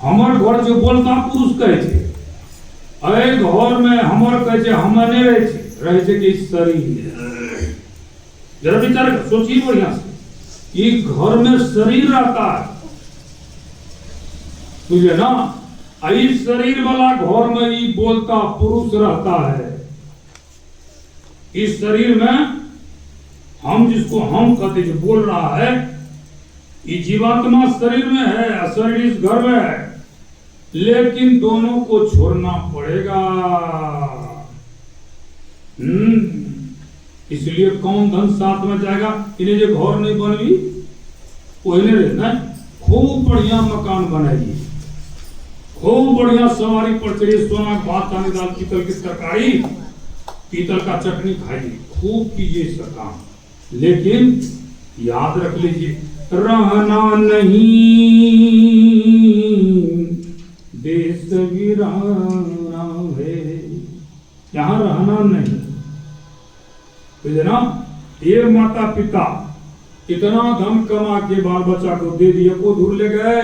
हमार घर जो बोलता पुरुष कहे छे अरे घर में हमार कहे छे हम नहीं रहे छे कि शरीर जरा विचार सोचिए बढ़िया से ये घर में शरीर रहता है तुझे ना इस शरीर वाला घर में ही बोलता पुरुष रहता है इस शरीर में हम जिसको हम कहते जो बोल रहा है ये जीवात्मा शरीर में है शरीर इस घर में है लेकिन दोनों को छोड़ना पड़ेगा इसलिए कौन धन साथ में जाएगा इन्हें जो घर नहीं बनवी वो इन्हें रहना खूब बढ़िया मकान बनाइए खूब बढ़िया सवारी पर चढ़िए सोना भात दाल पीतल की तरकारी पीतल का चटनी खाइए खूब कीजिए इसका काम लेकिन याद रख लीजिए रहना नहीं देश वीराना है यहाँ रहना नहीं तो ना ये माता पिता इतना धन कमा के बाल बच्चा को दे दिए को दूर ले गए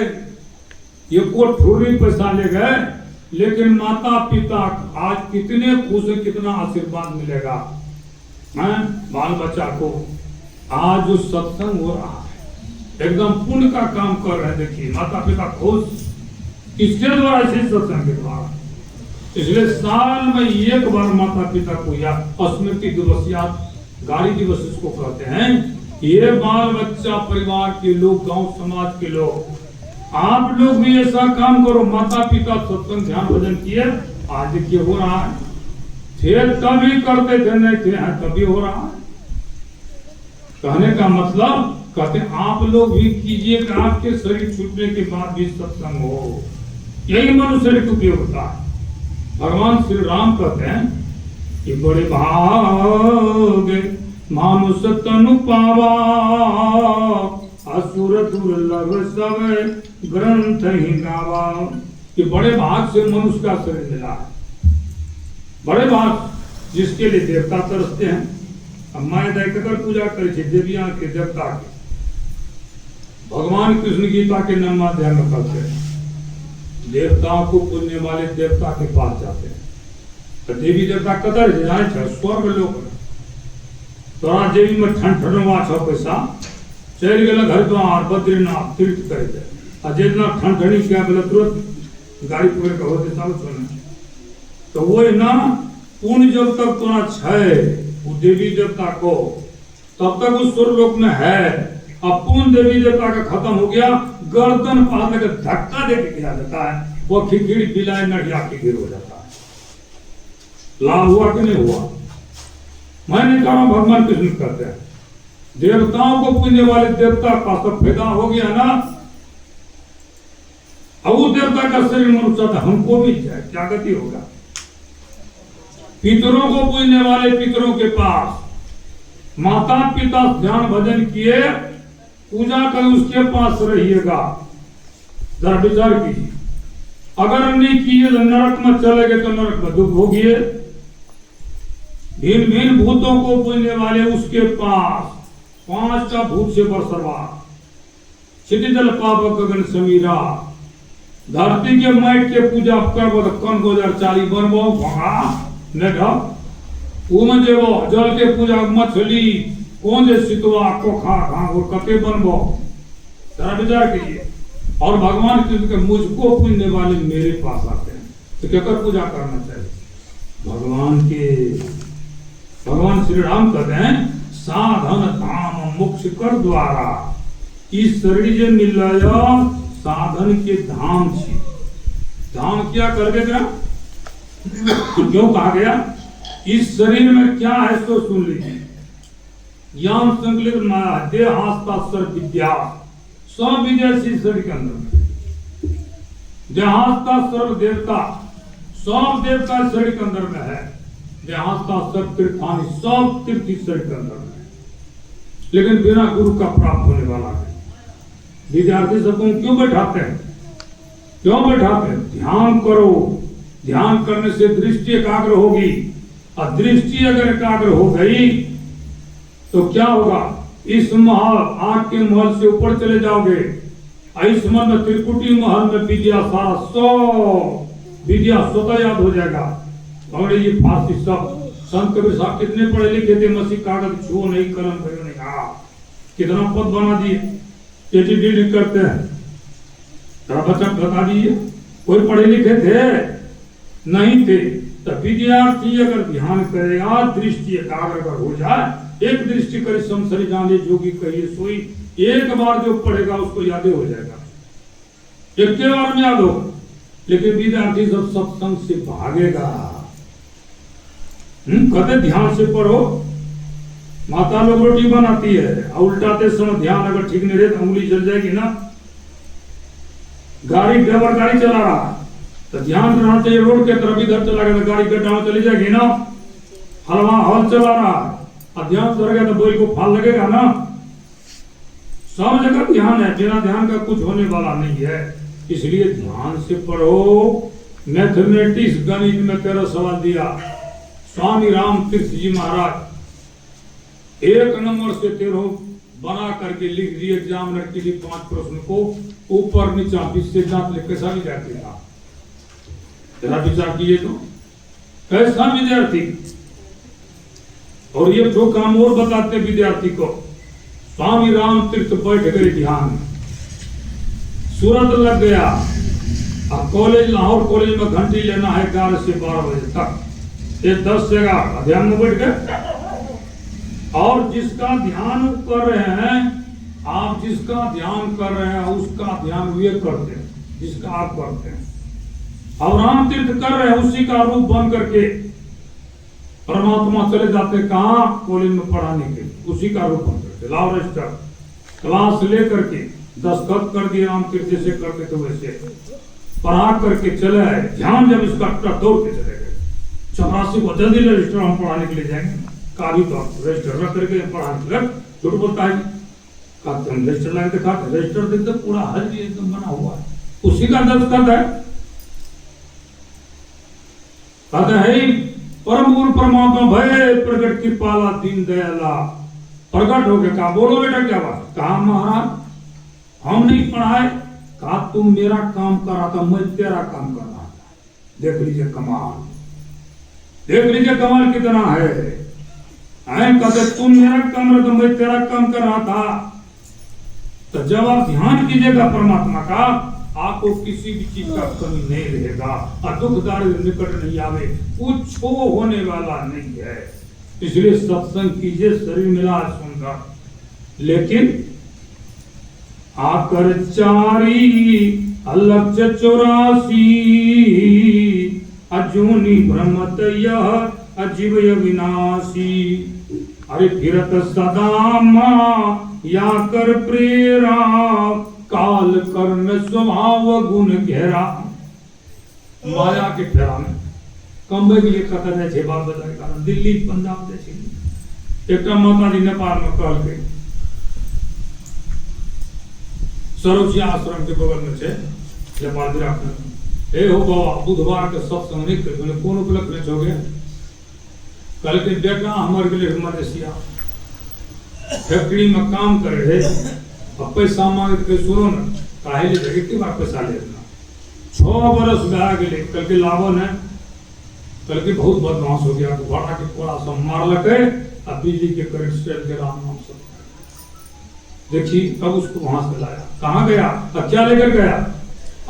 ये को थोड़ी पैसा ले गए लेकिन माता पिता आज कितने खुश है कितना आशीर्वाद मिलेगा बाल बच्चा को आज जो सत्संग हो रहा है एकदम पुण्य का काम कर रहे हैं देखिए माता पिता खुश किसके द्वारा इसी सत्संग के द्वारा इसलिए साल में एक बार माता पिता को या स्मृति दिवस या गाड़ी दिवस इसको कहते हैं ये बाल बच्चा परिवार के लोग गांव समाज के लोग आप लोग भी ऐसा काम करो माता पिता सत्संग ध्यान भजन किए आज देखिए हो रहा है थे तभी करते थे नहीं थे तभी हो रहा है कहने का मतलब कहते आप लोग भी कीजिए कि आपके शरीर छूटने के बाद भी सत्संग हो यही मनुष्य का उपयोग होता है भगवान श्री राम कहते हैं कि बड़े भाग मानुष तनु पावा असुर दुर्लभ सब ग्रंथ ही गावा कि बड़े भाग से मनुष्य का शरीर मिला है बड़े भाग जिसके लिए देवता तरसते हैं अब मैं दैकर पूजा करे देविया के देवता के भगवान कृष्ण गीता के नवमाध्याय में कहते हैं देवताओं को पुण्य वाले देवता के पास जाते हैं तो देवी देवता कदर जाए स्वर्ग लोक तोरा देवी में ठंडवा छ पैसा चल गया हरिद्वार बद्रीनाथ तीर्थ करे और जितना ठंडी क्या बोले तुरंत गाड़ी पकड़ के होते सब सुने तो वो ना पुण्य जब तक तोरा छे वो देवी देवता को तब तक उस स्वर्गलोक में है अब पुण्य देवी देवता का खत्म हो गया गर्दन पाल के धक्का दे के गिरा देता है वो खिखिड़ी बिलाए नडिया के गिर हो जाता है लाभ हुआ कि नहीं हुआ मैंने कहा भगवान कृष्ण कहते हैं देवताओं को पुण्य वाले देवता का सब फायदा हो गया ना अब वो देवता का शरीर मनुष्य था हमको भी जाए क्या गति होगा पितरों को पूजने वाले पितरों के पास माता पिता ध्यान भजन किए पूजा कर उसके पास रहिएगा जरा विचार कीजिए अगर नहीं किए तो नरक में चले गए तो नरक में दुख भोगिए भिन्न भिन्न भूतों को पूजने वाले उसके पास 5टा भूत से बरसरवा, क्षितिजल पावक गगन समीरा, धरती के माइट के पूजा करब कन गोजर चाली बनबो भगा ने ढक उम जेबो जल के पूजा मछली कौन जे सितवा कोखा घाघुर कते बनबो, जरा विचार कीजिए। और भगवान कृष्ण के मुझको पूजने वाले मेरे पास आते हैं तो क्या कर पूजा करना चाहिए भगवान के। भगवान श्री राम कहते हैं साधन धाम मोक्ष कर द्वारा, इस शरीर जे मिलया साधन के धाम छी। धाम क्या कर गया तो क्यों कहा गया, इस शरीर में क्या है तो सुन लीजिए। ज्ञान संकलित माया देहास्तास्त्र विद्या, सब विद्या इस शरीर के अंदर में। देहास्ता सर्व देवता, सब देवता इस शरीर के अंदर में है। देहास्ता सब तीर्थानी, सब तीर्थ इस शरीर के अंदर में है, लेकिन बिना गुरु का प्राप्त होने वाला है। विद्यार्थी सबको क्यों बैठाते हैं, क्यों बैठाते हैं? ध्यान करो, ध्यान करने से दृष्टि एकाग्र होगी, और दृष्टि अगर एकाग्र हो गई तो क्या होगा, इस महल आंख के महल से ऊपर चले जाओगे। इस महल में त्रिकुटी महल में विद्या सारा सौ विद्या स्वतः याद हो जाएगा। अंग्रेजी फारसी सब। संत कबीर साहब कितने पढ़े लिखे थे, मसीह कागज छुओ नहीं, कलम करो नहीं, कितना पद बना दिए, PhD करते हैं। जरा बच्चा बता दीजिए, कोई पढ़े लिखे थे नहीं थे। तो विद्यार्थी अगर ध्यान करेगा, दृष्टि एकाग्र अगर हो जाए, एक दृष्टि करे संसरी जाने जोगी कहिए सोई, एक बार जो पढ़ेगा उसको याद हो जाएगा, एक के बार में याद हो। लेकिन विद्यार्थी जब सत्संग से भागेगा, कहते ध्यान से पढ़ो। माता लोग रोटी बनाती है, उल्टाते समय ध्यान अगर ठीक नहीं रहे तो उंगली जल जाएगी ना। गाड़ी ड्राइवर गाड़ी चला रहा है तो ध्यान रहना चाहिए, रोड के तरफ इधर चला गया तो गाड़ी गड्ढा में चली जाएगी ना। हलवा हल चला रहा है, ध्यान से गया तो बोल को फाल लगेगा ना। सब जगह ध्यान है, बिना ध्यान का कुछ होने वाला नहीं है। इसलिए ध्यान से पढ़ो। मैथमेटिक्स गणित में 13 सवाल दिया स्वामी राम तीर्थ जी महाराज, 1 नंबर से 13 बना करके लिख दिए एग्जामिनर के लिए 5 प्रश्न को, ऊपर नीचा बीच से जांच लिख कैसा विद्यार्थी था, जरा विचार कीजिए तो कैसा विद्यार्थी। और ये 2 काम और बताते विद्यार्थी को। स्वामी राम तीर्थ बैठ गए ध्यान, सूरत लग गया, अब कॉलेज लाहौर कॉलेज में घंटी लेना है 11 से 12 बजे तक, ये 10 से 11 ध्यान में बैठ गए। और जिसका ध्यान कर रहे हैं आप, जिसका ध्यान कर रहे हैं उसका ध्यान वे करते हैं जिसका आप करते हैं। और राम तीर्थ कर रहे हैं, उसी का रूप बन करके परमात्मा चले जाते कहाँ, कॉलेज में पढ़ाने के, उसी का रूप बन करके लाओ रजिस्टर क्लास लेकर के दस्तखत कर दिए, राम तीर्थ जैसे करते थे वैसे पढ़ा करके चले आए। ध्यान जब इसका दौड़ के चले गए, 84 को जल्दी रजिस्टर हम पढ़ाने के लिए जाएंगे, काफी तो रजिस्टर रख करके पढ़ाने के लिए झूठ बोलता है, हम रजिस्टर लगा दिखाते, रजिस्टर देखते पूरा हल एकदम बना हुआ है, उसी का दस्तखत है। कहते हैं परम गुरु परमात्मा भय प्रकट कृपाला दीन दयाला, प्रकट हो गया। कहा बोलो बेटा क्या बात, कहा महाराज हम नहीं पढ़ाए, कहा तुम मेरा काम कर रहा था, मैं तेरा काम कर रहा था, देख लीजिए कमाल, देख लीजिए कमाल कितना है। कहते तुम मेरा काम रहा तो मैं तेरा काम कर रहा था। तो जब आप ध्यान कीजिएगा परमात्मा का, आपको किसी भी चीज का कमी नहीं रहेगा, और दुख दारिद्र निकट नहीं आवे, कुछ होने वाला नहीं है। इसलिए सत्संग कीजिए, शरीर मिला सुंदर, लेकिन आकर चारी अलग 84 अजूनी भ्रमत यह अजीव विनाशी। अरे फिरत सदा माँ या कर प्रेरा, काल कर्ण स्वभाव गुण घेरा। माया के फेरा में कम्बे के लिए कतर है, 6 बार बताए कारण दिल्ली पंजाब जैसे एक माता जी नेपाल में कल गई, सरोजिया आश्रम के बगल में से नेपाल जिला हो बाबा बुधवार के सत्संग नहीं कर, कौन उपलक्ष्य हो गया कल के बेटा हमारे के लिए मलेशिया फैक्ट्री में काम कर रहे अब पैसा मांगे के सुनो न काहे ले जगह की बात पैसा लेना 6 बरस में आ गए कल के लावन है कल के बहुत बदमाश हो गया घोड़ा के कोड़ा सब मार लगे अब बिजली के करंट स्ट्रेल के राम नाम सब देखी तब उसको वहां से लाया कहाँ गया अब क्या लेकर गया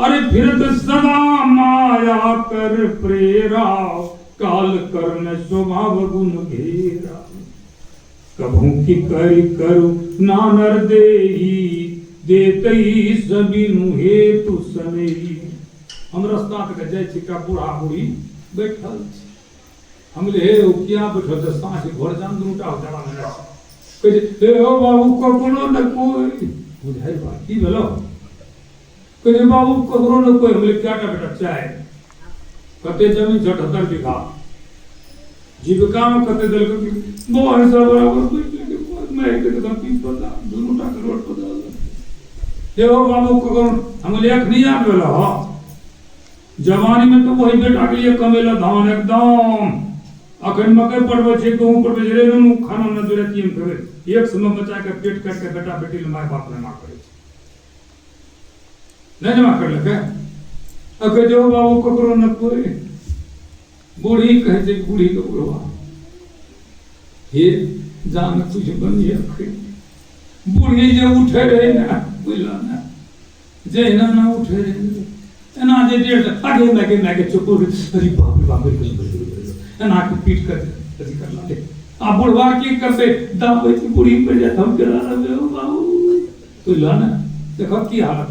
अरे फिर सदा माया कर प्रेरा काल कर्म स्वभाव गुण घेरा कभू की करी करू नानर देही देतई सबिनु हेतु सनेही हम रास्ता तक जाय छी का बूढ़ा बूढ़ी बैठल छी हम ले हे ओ किया बैठल त सांझ घर जान दुटा हो जरा में कहे हे ओ बाबू को कोनो न कोई बुझाई बा की भेलो कहे बाबू को कोनो न कोई हमले क्या बेटा चाहे कते जमीन 78 बीघा जीविका में कते दल के बहुत सब बराबर कोई मैं एक एकदम 30 पता दुटा करोड़ पता हे ओ बाबू को हम लेख नहीं आ गेलो हो जवानी में तो वही बेटा के लिए कमेला धान एकदम अखन मकई पड़वे छे गेहूं पड़वे रे नु खाना न जरूरत हम करे एक समय बचा के पेट काट के बेटा बेटी माय बाप ने मां करे नहीं जमा कर लगे अगर जो बाबू ककरो न कोई बूढ़ी कहे जे बूढ़ी के बुढ़वा हे जान तुझ बनिए बूढ़ी जे उठे रहे ना बुझला ना जे ना उठे रहे ना जे डेढ़ आगे मैं चुप अरे बाप रे ना के पीट कर ऐसी कर ला आ बुढ़वा की करते दावे की बूढ़ी पे जाता हम करा रहे हो बाबू तो लाना देखो की हालत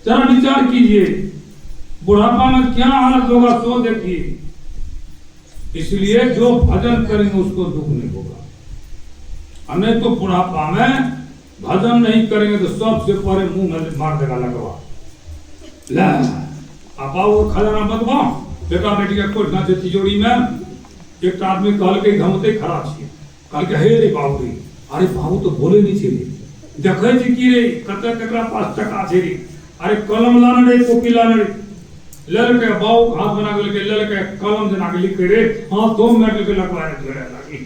जरा विचार कीजिए बुढ़ापा में क्या हालत होगा सो देखिए इसलिए जो भजन करेंगे उसको दुख नहीं होगा हमें तो बुढ़ापा में भजन नहीं करेंगे तो सबसे पहले मुंह में मार देगा लगवा ला आप आओ खजाना बदबा बेटा बेटी का कोई ना तिजोरी में एक आदमी कहल के घमते खड़ा छी कहल के हे रे बाबू रे अरे बाबू तो बोले नहीं छे देखे छी की रे कते तकरा पास टका छे रे अरे कलम लाने रे कॉपी लाने रे लल के बाबू हाथ बना के लल के कलम जना के लिख रे हां तो मेडल के लगवाए धरे लगी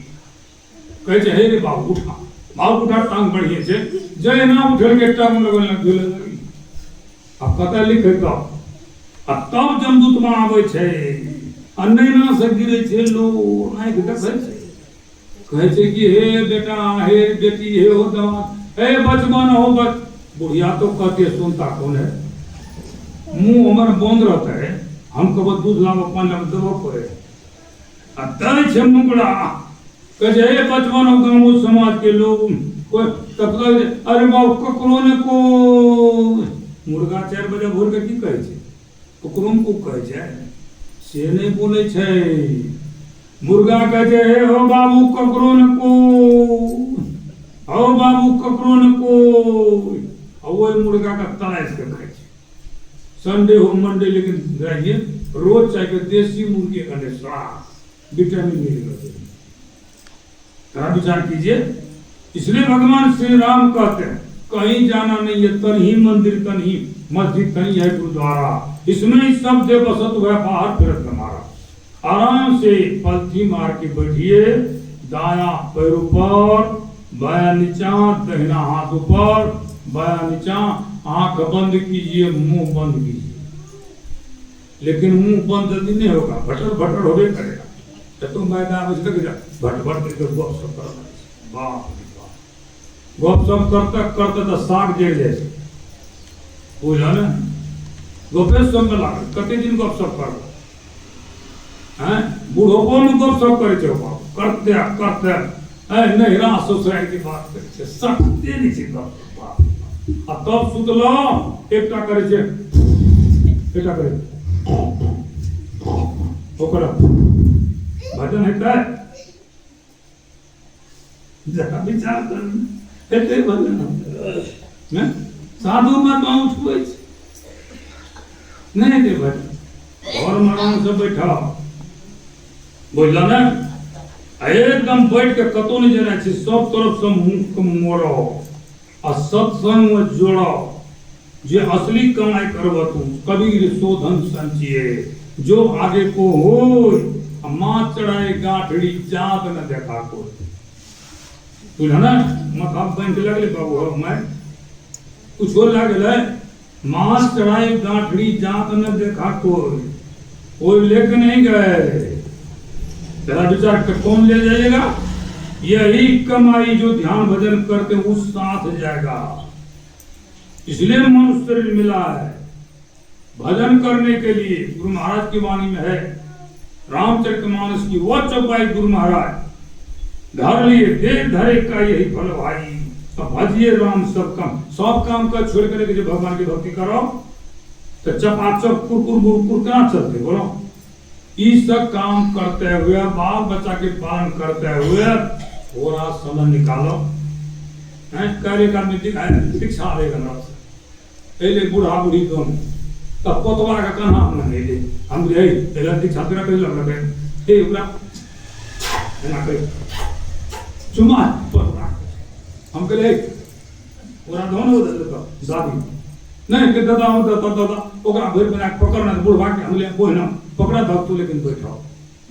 कहे छे हे रे बाबू उठा बाबू उठा टांग बढ़िए छे जय ना उठल के टांग लगल लगी अब पता लिखे तो अब तब जमदूत में आवे छे अन्नैना से गिरे छे लो आंख देखे छे कहे छे कि हे बेटा हे बेटी हे हो दवा हे बचपन हो बच बुढ़िया तो कहते सुनता कौन है मुंह हमारे बंद रहता है हम कब दूध लाव पानी लाव दवा पड़े अब तय छे मुकड़ा कहे हे बचपन हो गांव समाज के लोग कोई तब अरे बाबू ककरो ने को मुर्गा 4 बजे भोर के की कहे छे कुकुरम को कहे छे से नहीं बोले छे मुर्गा कहे छे हे हो बाबू ककरो न को हो बाबू ककरो न को वो मुर्गा का तलाश के कहे छे संडे हो मंडे लेकिन रहिए रोज चाहे देसी मुर्गे का स्वाद विटामिन मिलेगा जरा विचार कीजिए इसलिए भगवान श्री राम कहते हैं कहीं जाना नहीं है तनही मंदिर तनही मस्जिद तनी है गुरुद्वारा इसमें ही सब दे बसत हुआ बाहर फिरत हमारा आराम से पलथी मार के बैठिए दाया पैर ऊपर बाया नीचा दहिना हाथ ऊपर बाया नीचा आंख बंद कीजिए मुंह बंद कीजिए लेकिन मुंह बंद जल्दी नहीं होगा भटर भटर होबे करेगा तो तुम मैदान में लग जा भट भट करके गप सब कर बाप गप सब करते करते तो साग जड़ जाए बुझल ना गपे सब में लागल कते दिन गप सब कर हैं बूढ़ों में गप सब करे छे बाप करते करते है नहीं रा ससुराल की बात करे छे सकते नहीं छे गप बाप आ तब सुतलो एकटा करे छे एकटा करे ओकरा भजन है जरा विचार कर एते भजन में साधु में तो उठबै नहीं दे भजन और आराम से बैठा बोलला ना एकदम बैठ के कतो नहीं जाना छी सब तरफ से मुंह के मोड़ो आ सत्संग में जोड़ो जे असली कमाई करब तू कबीर शोधन संचिए जो आगे को हो माँ चढ़ाई गांठड़ी जात न देखा को तुझा ना मथा बैंक लगले बाबू हो मैं कुछ हो लागल माँ चढ़ाई गांठड़ी जात न देखा कोई लेके नहीं गए। तेरा विचार कर कौन ले जाएगा? यही कमाई जो ध्यान भजन करते उस साथ जाएगा। इसलिए मनुष्य शरीर मिला है भजन करने के लिए। गुरु महाराज की वाणी में है, रामचरितमानस की वो चौपाई गुरु महाराज धर लिए देख धरे का यही फल भाई। अब भजिए राम सब काम का छोड़ करके जो भगवान की भक्ति करो तो चपाचप कुरकुर क्या चलते बोलो। इस सब काम करते हुए बाल बच्चा के पालन करते हुए थोड़ा समय निकालो। कार्य का शिक्षा देगा पहले बूढ़ा बूढ़ी दोनों तब पोतवा का कन्हा हम ले हम ले पहले दीक्षा तेरा पहले लग रहे ए उला ना करे चुमा पोतवा हम के ले पूरा दोनों देता दादी नहीं के दादा हो दादा ओकरा भर बना पकड़ना बूढ़वा के हम ले बोहना पकड़ा धक तो लेकिन बैठाओ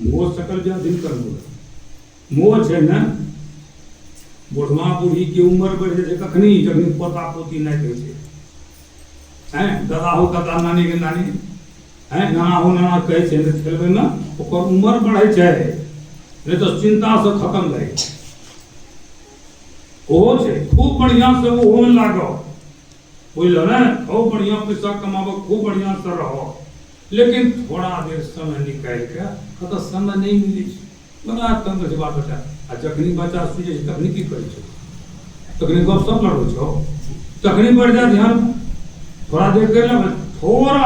मोह सकल जा दिन कर मोह छे ना बुढ़वा बूढ़ी की उम्र बढ़े छे कखनी जखनी पोता पोती नहीं कहै छे हैं दादा हो दादा नानी के नानी हैं नाना हो नाना कहै छे ने खेलबे में ओकर उम्र बढ़े छे नहीं तो चिंता से खत्म रहे ओ छे खूब बढ़िया से वो होने लागो बुझलो ना खूब बढ़िया पैसा कमाबो खूब बढ़िया से रहो लेकिन थोड़ा देर समय निकाल के कत समय नहीं मिली बड़ा तंत्र से बात बता आ जखनी बच्चा सुजे तखनी की करै छो तखनी गप सब लड़ो छो तखनी बढ़ जा ध्यान थोड़ा देर कर ले थोड़ा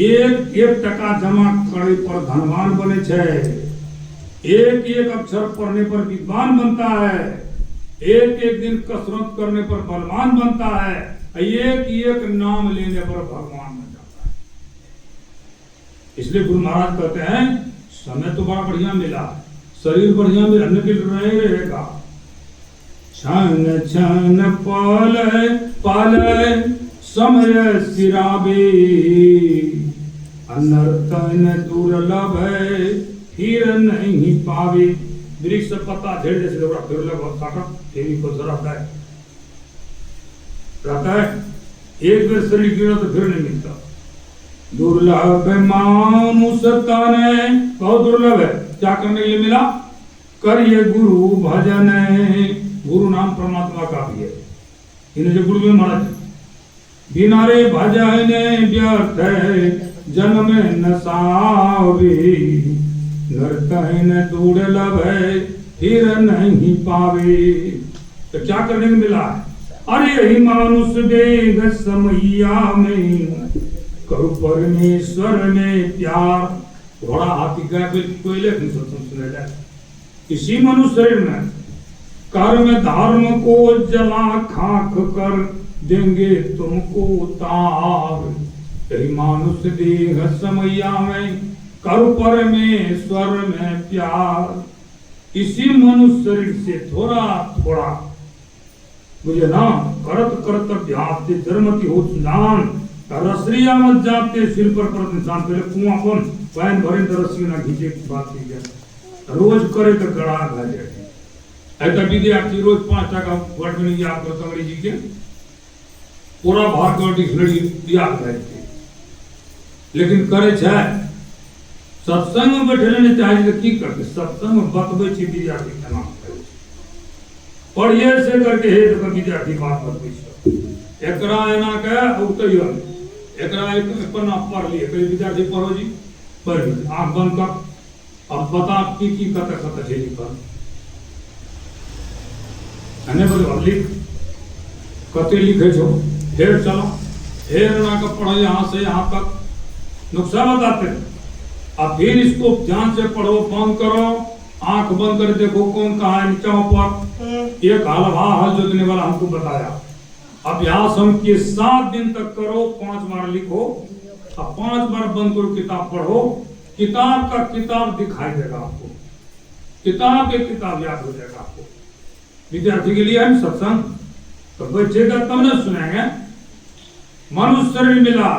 एक टका जमा करे पर धनवान बने छे एक अक्षर पढ़ने पर विद्वान बनता है एक दिन कसरत करने पर बलवान बनता है एक नाम लेने पर भगवान बन जाता है। इसलिए गुरु महाराज कहते हैं समय तो बड़ा बढ़िया मिला शरीर बढ़िया मिला निकल नहीं रहेगा छन छन पाले समय सिराबे अनर्थ न दुर्लभ है फिर नहीं पावे। वृक्ष पत्ता झेड़ जैसे थोड़ा दुर्लभ और ताकत तेरी को रहता है एक बार शरीर गिरा तो फिर नहीं मिलता। दुर्लभ मानुष तन बहुत दुर्लभ है क्या करने के लिए मिला करिए गुरु भजन गुरु नाम परमात्मा का भी है इन्हें जो गुरु में महाराज बिना रे भजन व्यर्थ जन्म न सावे न दुर्लभ है फिर नहीं पावे। तो क्या करने को मिला है अरे यही मानुष देह समैया में करो परमेश्वर में प्यार घोड़ा हाथी गाय कोई लेकिन सुने जाए इसी मनुष्य शरीर में कर्म धर्म को जला खाक कर देंगे तुमको तार। यही मानुष देह समैया में करो परमेश्वर में प्यार। इसी मनुष्य शरीर से थोड़ा थोड़ा मुझे ना करत करत अभ्यास से जन्मति हो सुजान रसरिया मत जाते सिर पर परत इंसान पहले कुआं कौन पैन भरे तो रस्सी ना खींचे की बात की जाए रोज करे तो गड़ा गा जाए। ऐसा विद्यार्थी रोज 5 टका वर्ड में नहीं याद करता अंग्रेजी के पूरा भारत डिक्शनरी याद रहती लेकिन करे छे सत्संग में बैठे नहीं चाहिए तो की करते सत्संग में बतबै छी विद्यार्थी के नाम पढ़िए से करके हे तो विद्यार्थी बात बतबै छी एकरा एना के उतैयो एकरा एक पन्ना पढ़ लिए कई विद्यार्थी पढ़ो जी पढ़ आंख बंद कर अब बता की कत कत है लिखल अने बोले लिख कते लिखे छो फिर चलो फिर ना का पढ़ो यहाँ से यहाँ तक नुकसान बताते अब फिर इसको ध्यान से पढ़ो बंद करो आंख बंद कर देखो कौन कहा है नीचे पर एक हलवा हल जोतने वाला हमको बताया। अभ्यास हम के 7 दिन तक करो 5 बार लिखो अब 5 बार बंद करो किताब पढ़ो किताब का किताब दिखाई देगा आपको किताब के किताब याद हो जाएगा आपको। विद्यार्थी के लिए हम सत्संग तो बच्चे का तब न सुनेंगे मनुष्य शरीर मिला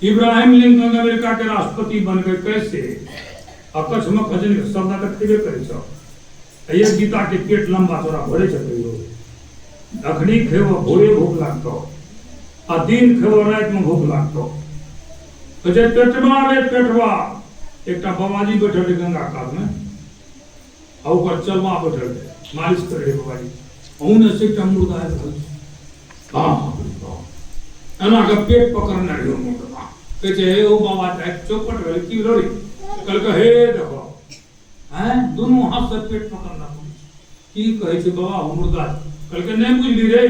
इब्राहिम लिंकन अमेरिका के राष्ट्रपति बन गए कैसे? अकस्मात खजन शब्द तक खेबे करे छ। ये गीता के पेट लंबा चौड़ा भरे छते हो। अखनी खेव भोरे भूख लागतो आ दिन खेव रात में भूख लागतो। अजय पेटवा रे पेटवा एकटा बाबाजी बैठल रे गंगा कात में आ ऊपर चलवा बैठल रे मालिश करे बाबाजी। ओने से एकटा मुर्दा है हां एना के पेट पकड़ना रे मुर्दा कहते हे ओ बाबा चौपट गले की रोड़ी कल के हे देखो हैं दोनों हाथ से पेट पकड़ना की कहे छे बाबा मुर्दा कल के नहीं बुझली रे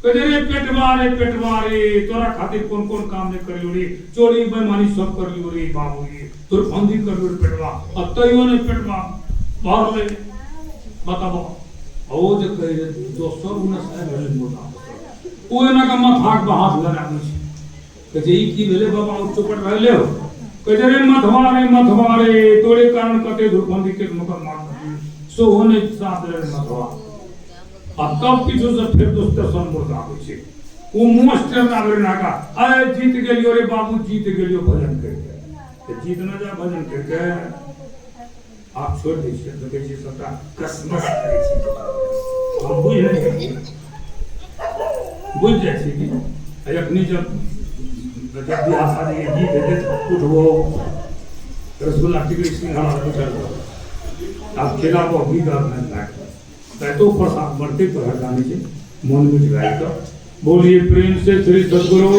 कहते रे पेटवा रे तोरा खातिर कौन कौन काम ने करलियो रे चोरी बेईमानी सब करलियो रे बाबू रे तोर फंदी करलियो रे पेटवा अतइयो ने पेटवा बाहर ले बताबो ओ जे कहे दोसर उना साहब भेले मुर्दा ओ एना का माथा पे हाथ लगा छै कहते ई की भेले बाबा ओ चौपट रहले हो कहते रे मथवा रे तोरे कारण कते धुरफंदी के मकर मार सो होने साथ रे मथवा आ तब पीछे से फिर दोस्त सन मुर्दा होइ छै ओ मास्टर ना रे नाका अरे जीत गेलियो रे बाबू जीत गेलियो भजन करके ते जीत ना जा भजन करके आप छोड़ दीजिए तो कहिए सबका कसमस करे छी हम बुझ नहीं बुझ जाए छी कि अपनी जब बियाह शादी गीत देते उठो रसगुल्ला टिकड़ी सिंघाड़ा उठल आप खेला को भी करना है तो प्रसाद मरते तो हर गाने से मन में जगाए तो बोलिए प्रेम से श्री सद्गुरु।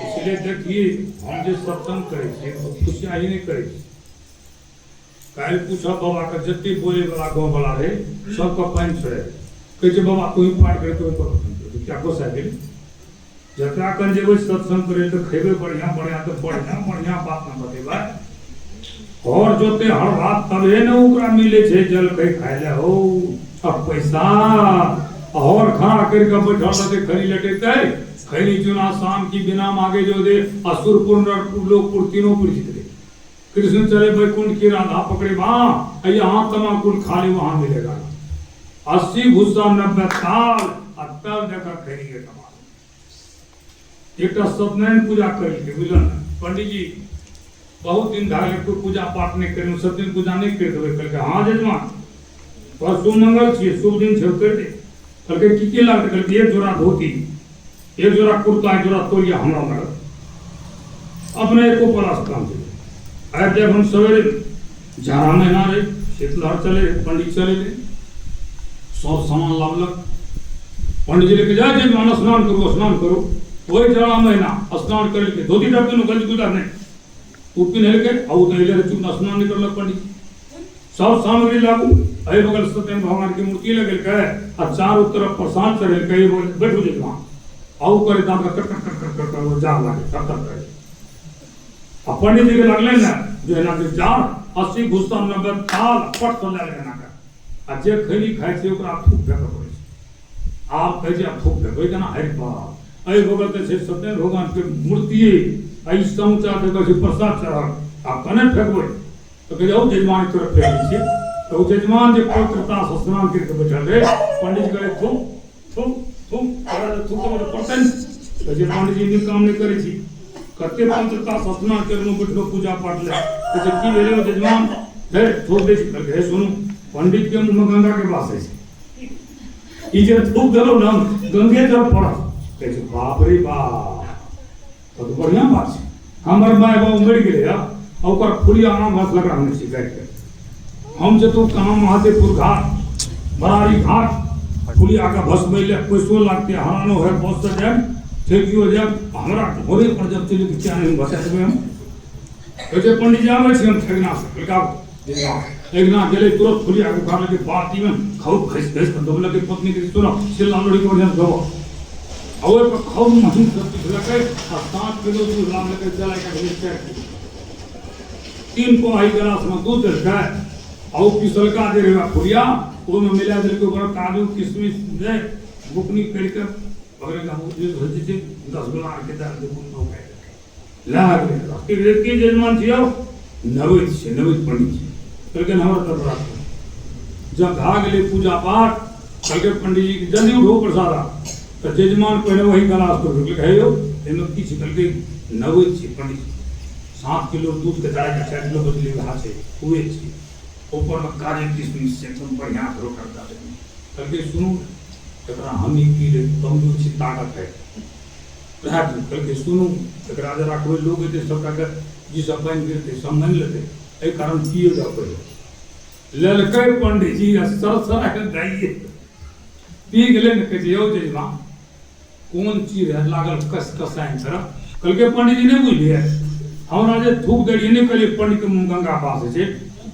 इसलिए देखिए हम जो सत्संग करे थे खुशियाँ ही नहीं करे काल पूछा बाबा का जत्ती बोले वाला गाँव वाला रहे सबका पानी छड़े कहे बाबा कोई पाठ करे तो क्या को साइकिल जकरा कन जेबै सत्संग करे तो खेबे बढ़िया तो बढ़िया बात न बतेबा और जोते हर बात तबे न ओकरा मिले छे जल कहीं खाए ले हो अब पैसा और खड़ा करके बैठल रहते खरी लटेते खरी चुना शाम की बिना मांगे जो दे असुरपुर नरपुर लोकपुर तीनों पुर जीत गए। कृष्ण चले बैकुंठ की राधा पकड़े वहां यहाँ तमाकुल खाली वहां मिलेगा 80 भूसा 90 ताल अत्तर देखा खरी के कमाल एक सत्यनारायण पूजा करी बुझल पंडित जी बहुत दिन धागे कोई पूजा पाठ नहीं करें सत्यनारायण पूजा नहीं कर देवे कल के हाँ जजमान परसों मंगल छे शुभ दिन छे कर दे कल के की लागत कल के एक जोड़ा धोती एक जोड़ा कुर्ता एक जोड़ा तोलिया हमरा मगर अपने एको पलास काम से आज जब हम सवेरे जाड़ा महीना रे शीतलहर चले पंडित चले ले सब सामान लावलक पंडित जी लेके जाए जजमान स्नान करो वही जाड़ा महीना स्नान कर के धोती डब के गंज गुजार ने उपिन हेल के आउ तो हेले चुना स्नान नहीं करलक पंडित सब सामग्री लागू अय बगल सत्यनारायण भगवान की मूर्ति लगल के आ चारों तरफ प्रसाद चढ़े के बोल बैठो जे वहां आउ करे दांत कर वो जार लागे तब तक करे आ पंडित जी के लगले ना जो है ना के जार 80 घुस्ता 90 ताल पट तो लगे ना का आ जे खैली खाय से ओकरा थूक फेंक पड़े आप कहे जे थूक फेंक ना हरि बात अय बगल के सत्यनारायण भगवान के मूर्ति आई समचा के कसे प्रसाद चढ़ा आप कने फेंकबे तो कहे ओ जजमान की तरफ फेंक छी तो जजमान जे पवित्रता से स्नान करके बैठल रे पंडित जी करे थूक करे थूक तो पड़तन तो जे पंडित जी नि काम नहीं करे छी कते पवित्रता से स्नान करनो बैठलो पूजा पाठ ले तो की भेले जजमान हे थूक दे छी हे सुनो पंडित के मुंह में गंगा के पास है ई जे थूक देलो ना गंगे जल पड़ा कहे बाप रे बाप तो बढ़िया बात है हमर माय बाबू मर गेले या ओकर फुलिया आम हाथ लगा हमने शिकायत के हम जे तो काम महादेवपुर घाट बरारी घाट फुलिया का भस्म ले पैसो लागते हरानो है बहुत से जाए ठेकियो जब हमरा होरे पर जब चली के क्या नहीं बता देबे हम कहे पंडित जी आवे छी हम ठगना से का एक ना गेले तुरंत फुलिया को खाने के बाती में खाओ खस खस दोबला के पत्नी के सुनो चिल्ला लोड़ी को ध्यान दो और पर खाओ महीन सब लगे और 7 किलो दूध लाम लेके चला के भेज 3 पोहाई गिलास में दूध दे और पिसल का दे रहा फुलिया वो में मिला दे के ऊपर काजू किशमिश दे बुकनी करके वगैरह का दूध भजी से 10 गुना के दाल दे बुन हो गए ला के व्यक्ति जजमान थियो नवैत पंडित करके हमरा तब रात जब भाग ले पूजा पाठ करके पंडित जी जल्दी उठो प्रसादा तो जजमान पहले वही गलास को रुक गए हो एमे की छिकल के नवे छी पंडित 7 किलो दूध के जाए के 4 किलो बदली कहा से हुए छी ऊपर में काजे किशमिश से एकदम बढ़िया धरो करता है करके सुनो एकरा हम ही की ले कमजोर छी ताकत है रहा करके सुनो एकरा जरा कोई लोग है सब का जी सब बन के सब मान लेते ए कारण पिए जा पड़े ललके पंडित जी सरसरा के गाइए पी गेले न के यो जजमा कौन चीज है लागल कस कसाइन तरफ कल के पंडित जी ने बुझलिए हमरा जे थूक देलिए ने कली पंडित के मुंह गंगा पास छे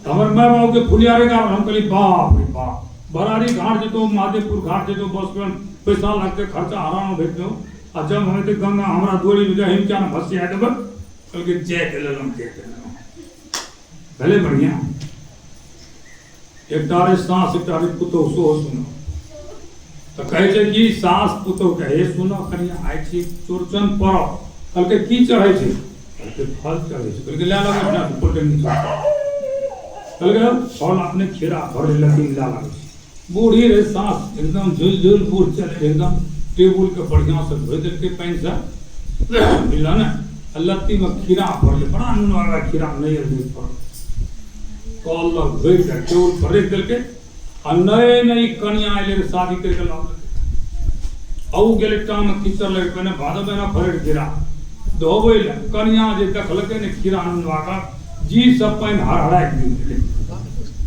हमर माय बाबू के फुलियारे का हम कली बाप रे बाप बरारी घाट जे तो महादेवपुर घाट जे तो बस में पैसा लगते खर्चा आराम भेटो आ जब हमें ते गंगा हमरा दोड़ी में जा हिम क्या न फसिया देब कल के जय के ललम के भले बढ़िया एक तारे सांस एक तारे पुतो सो सुनो तो कहे छे कि सास पुतो कहे सुनो कन्या आइ छी चोरचन पर कल के की चढ़े छे कल के फल चढ़े छे कल के ला लगे अपना पोटे नीचे कल के फल अपने खीरा भर लगी ला लगे बूढ़ी रे सास एकदम झुल झुल पूर चले एकदम टेबल के बढ़िया से धोई दे के पानी से मिला ना लत्ती में खीरा भर ले बड़ा नून वाला खीरा नहीं है दूध पर कॉल लग धोई के टेबल पर रख दे के आ नए नई कन्या आइले शादी करके लाओ औ गेले टाम किचर लगे पने भादो महीना भरे गिरा धोबे ले कन्या जे देखलके ने खीरा नवा जी सब पाइन हर हरा के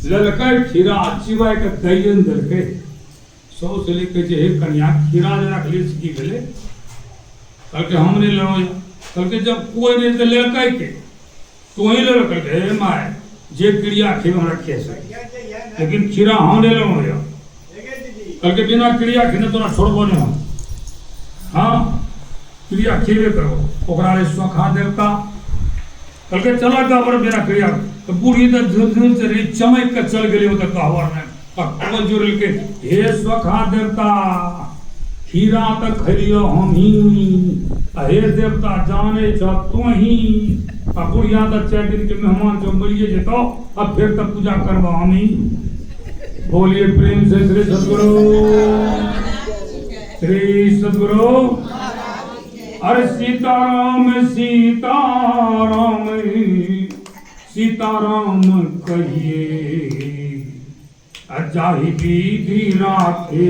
ललके खीरा चिबाय के दैयन देलके सौ से लेके जे कन्या खीरा जे रखले की भेले कहके हम नहीं लड़ो कहके जब कोई नहीं तो ललके के तू ही लड़ करके हे माय जे क्रिया खे हम रखे से लेकिन खीरा हम ले लो हो कल के बिना क्रिया खेने तो ना छोड़बो नहीं हम हाँ क्रिया खेबे करो ओकरा रे स्वखा देवता कल के चला गाबर बिना क्रिया तो बूढ़ी तो झुल झुल से रे चमक के चल गेली तो कहवर में पक्को जुरल के हे स्वखा देवता खीरा त खलियो हम ही हे देवता जाने छ तू ही आ बुढ़िया तो 4 दिन के मेहमान जो मरिए जेतो अब फिर तब पूजा करवा हम ही बोलिए प्रेम से श्री सद्गुरु अरे सीताराम सीताराम सीताराम कहिए जाहि विधि राखे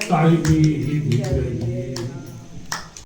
ताहि विधि रहिए